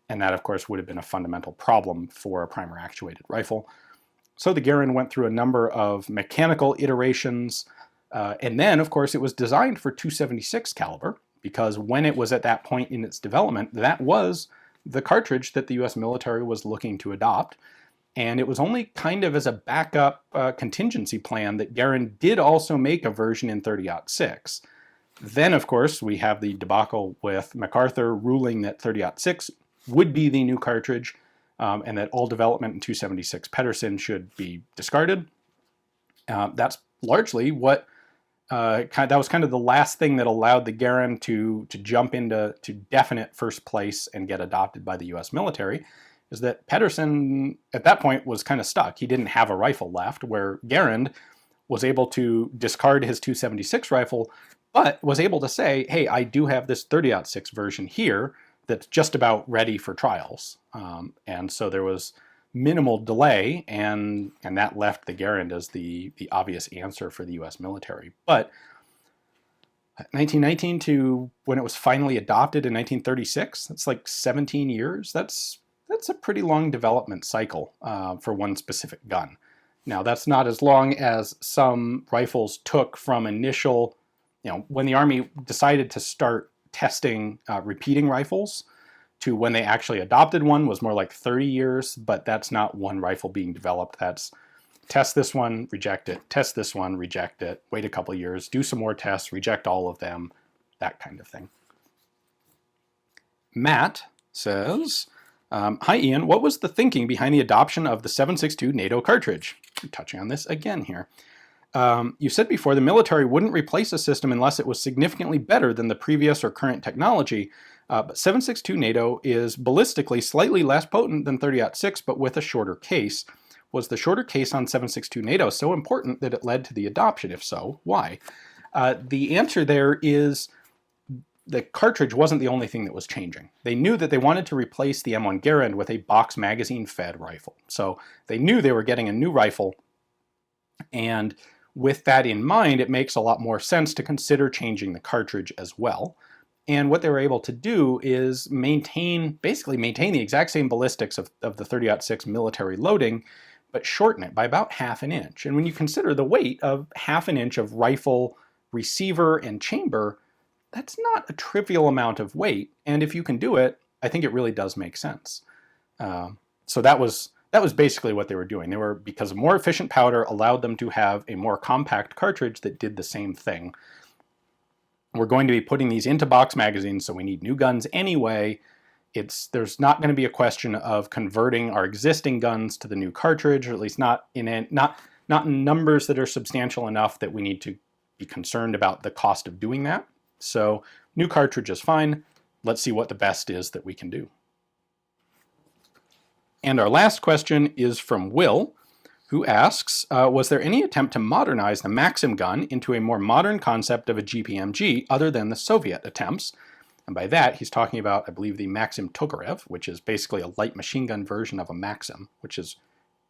And that, of course, would have been a fundamental problem for a primer actuated rifle. So the Garand went through a number of mechanical iterations. And then, of course, it was designed for .276 caliber, because when it was at that point in its development, that was the cartridge that the US military was looking to adopt. And it was only kind of as a backup contingency plan that Garand did also make a version in .30-06. Then, of course, we have the debacle with MacArthur ruling that .30-06 would be the new cartridge, and that all development in .276 Pedersen should be discarded. That's largely what that was kind of the last thing that allowed the Garand to jump into definite first place and get adopted by the US military, is that Pedersen at that point was kind of stuck. He didn't have a rifle left, where Garand was able to discard his .276 rifle, but was able to say, hey, I do have this .30-06 version here that's just about ready for trials. And so there was minimal delay, and that left the Garand as the obvious answer for the US military. But 1919 to when it was finally adopted in 1936, that's like 17 years. That's a pretty long development cycle for one specific gun. Now, that's not as long as some rifles took from initial, when the Army decided to start testing repeating rifles, to when they actually adopted one was more like 30 years, but that's not one rifle being developed. That's test this one, reject it, test this one, reject it, wait a couple years, do some more tests, reject all of them, that kind of thing. Matt says, hi Ian, what was the thinking behind the adoption of the 7.62 NATO cartridge? I'm touching on this again here. You said before the military wouldn't replace a system unless it was significantly better than the previous or current technology, but 7.62 NATO is ballistically slightly less potent than 30-06, but with a shorter case. Was the shorter case on 7.62 NATO so important that it led to the adoption? If so, why? The answer there is the cartridge wasn't the only thing that was changing. They knew that they wanted to replace the M1 Garand with a box magazine-fed rifle. So they knew they were getting a new rifle, and with that in mind, it makes a lot more sense to consider changing the cartridge as well. And what they were able to do is basically maintain the exact same ballistics of the 30-06 military loading, but shorten it by about ½ an inch. And when you consider the weight of ½ an inch of rifle, receiver, and chamber, that's not a trivial amount of weight. And if you can do it, I think it really does make sense. So that was basically what they were doing. Because more efficient powder allowed them to have a more compact cartridge that did the same thing. We're going to be putting these into box magazines, so we need new guns anyway. There's not going to be a question of converting our existing guns to the new cartridge, or at least not in numbers that are substantial enough that we need to be concerned about the cost of doing that. So new cartridge is fine. Let's see what the best is that we can do. And our last question is from Will, who asks, was there any attempt to modernize the Maxim gun into a more modern concept of a GPMG other than the Soviet attempts? And by that, he's talking about, I believe, the Maxim Tokarev, which is basically a light machine gun version of a Maxim, which is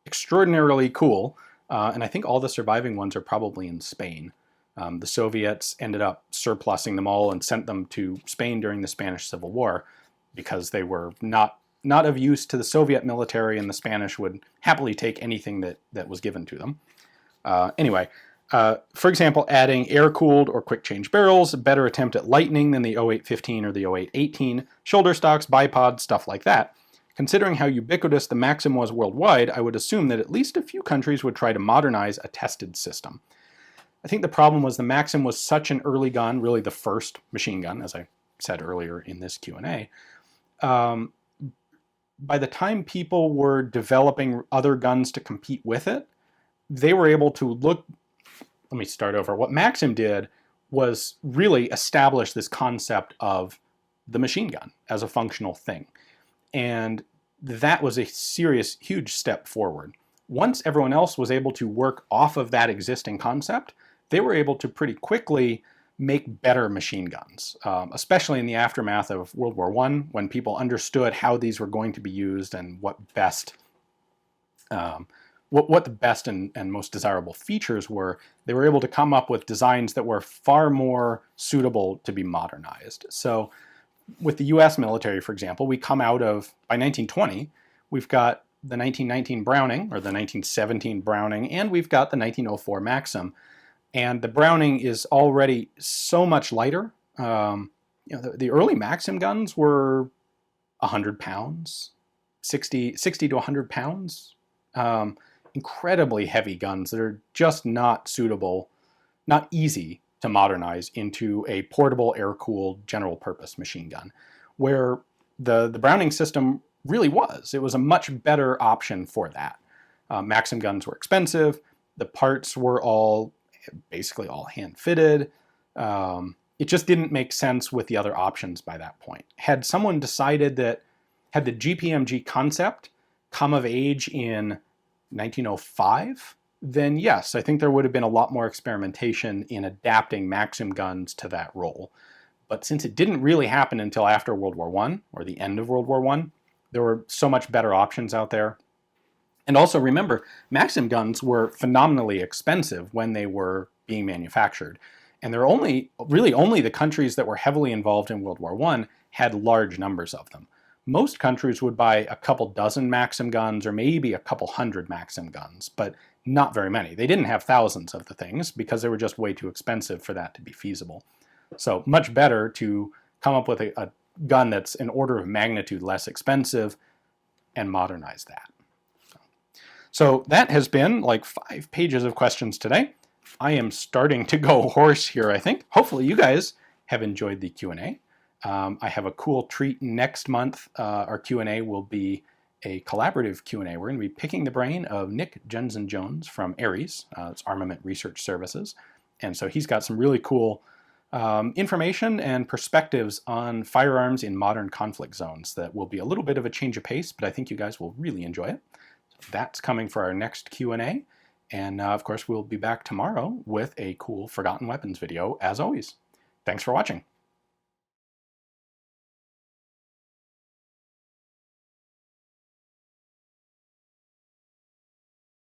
extraordinarily cool. And I think all the surviving ones are probably in Spain. The Soviets ended up surplusing them all and sent them to Spain during the Spanish Civil War because they were not of use to the Soviet military, and the Spanish would happily take anything that was given to them. Anyway, for example, adding air-cooled or quick-change barrels, a better attempt at lightning than the 0815 or the 0818, shoulder stocks, bipods, stuff like that. Considering how ubiquitous the Maxim was worldwide, I would assume that at least a few countries would try to modernize a tested system. I think the problem was the Maxim was such an early gun, really the first machine gun, as I said earlier in this Q&A. By the time people were developing other guns to compete with it, they were able to look... Let me start over. What Maxim did was really establish this concept of the machine gun as a functional thing. And that was a serious, huge step forward. Once everyone else was able to work off of that existing concept, they were able to pretty quickly make better machine guns, especially in the aftermath of World War I, when people understood how these were going to be used and what the best and most desirable features were. They were able to come up with designs that were far more suitable to be modernized. So with the US military, for example, we come out of, by 1920, we've got the 1919 Browning, or the 1917 Browning, and we've got the 1904 Maxim. And the Browning is already so much lighter. The early Maxim guns were 100 pounds, 60 to 100 pounds. Incredibly heavy guns that are just not suitable, not easy to modernize into a portable, air-cooled, general-purpose machine gun, where the Browning system really was. It was a much better option for that. Maxim guns were expensive. The parts were basically all hand-fitted. It just didn't make sense with the other options by that point. Had someone decided that, had the GPMG concept come of age in 1905, then yes, I think there would have been a lot more experimentation in adapting Maxim guns to that role. But since it didn't really happen until after World War I, or the end of World War I, there were so much better options out there. And also remember, Maxim guns were phenomenally expensive when they were being manufactured. And there are really only the countries that were heavily involved in World War I had large numbers of them. Most countries would buy a couple dozen Maxim guns or maybe a couple hundred Maxim guns, but not very many. They didn't have thousands of the things because they were just way too expensive for that to be feasible. So much better to come up with a gun that's an order of magnitude less expensive and modernize that. So that has been like 5 pages of questions today. I am starting to go hoarse here, I think. Hopefully you guys have enjoyed the Q&A. I have a cool treat next month. Our Q&A will be a collaborative Q&A. We're going to be picking the brain of Nick Jensen-Jones from ARES, it's Armament Research Services. And so he's got some really cool information and perspectives on firearms in modern conflict zones that will be a little bit of a change of pace, but I think you guys will really enjoy it. So that's coming for our next Q&A. And of course, we'll be back tomorrow with a cool Forgotten Weapons video, as always. Thanks for watching.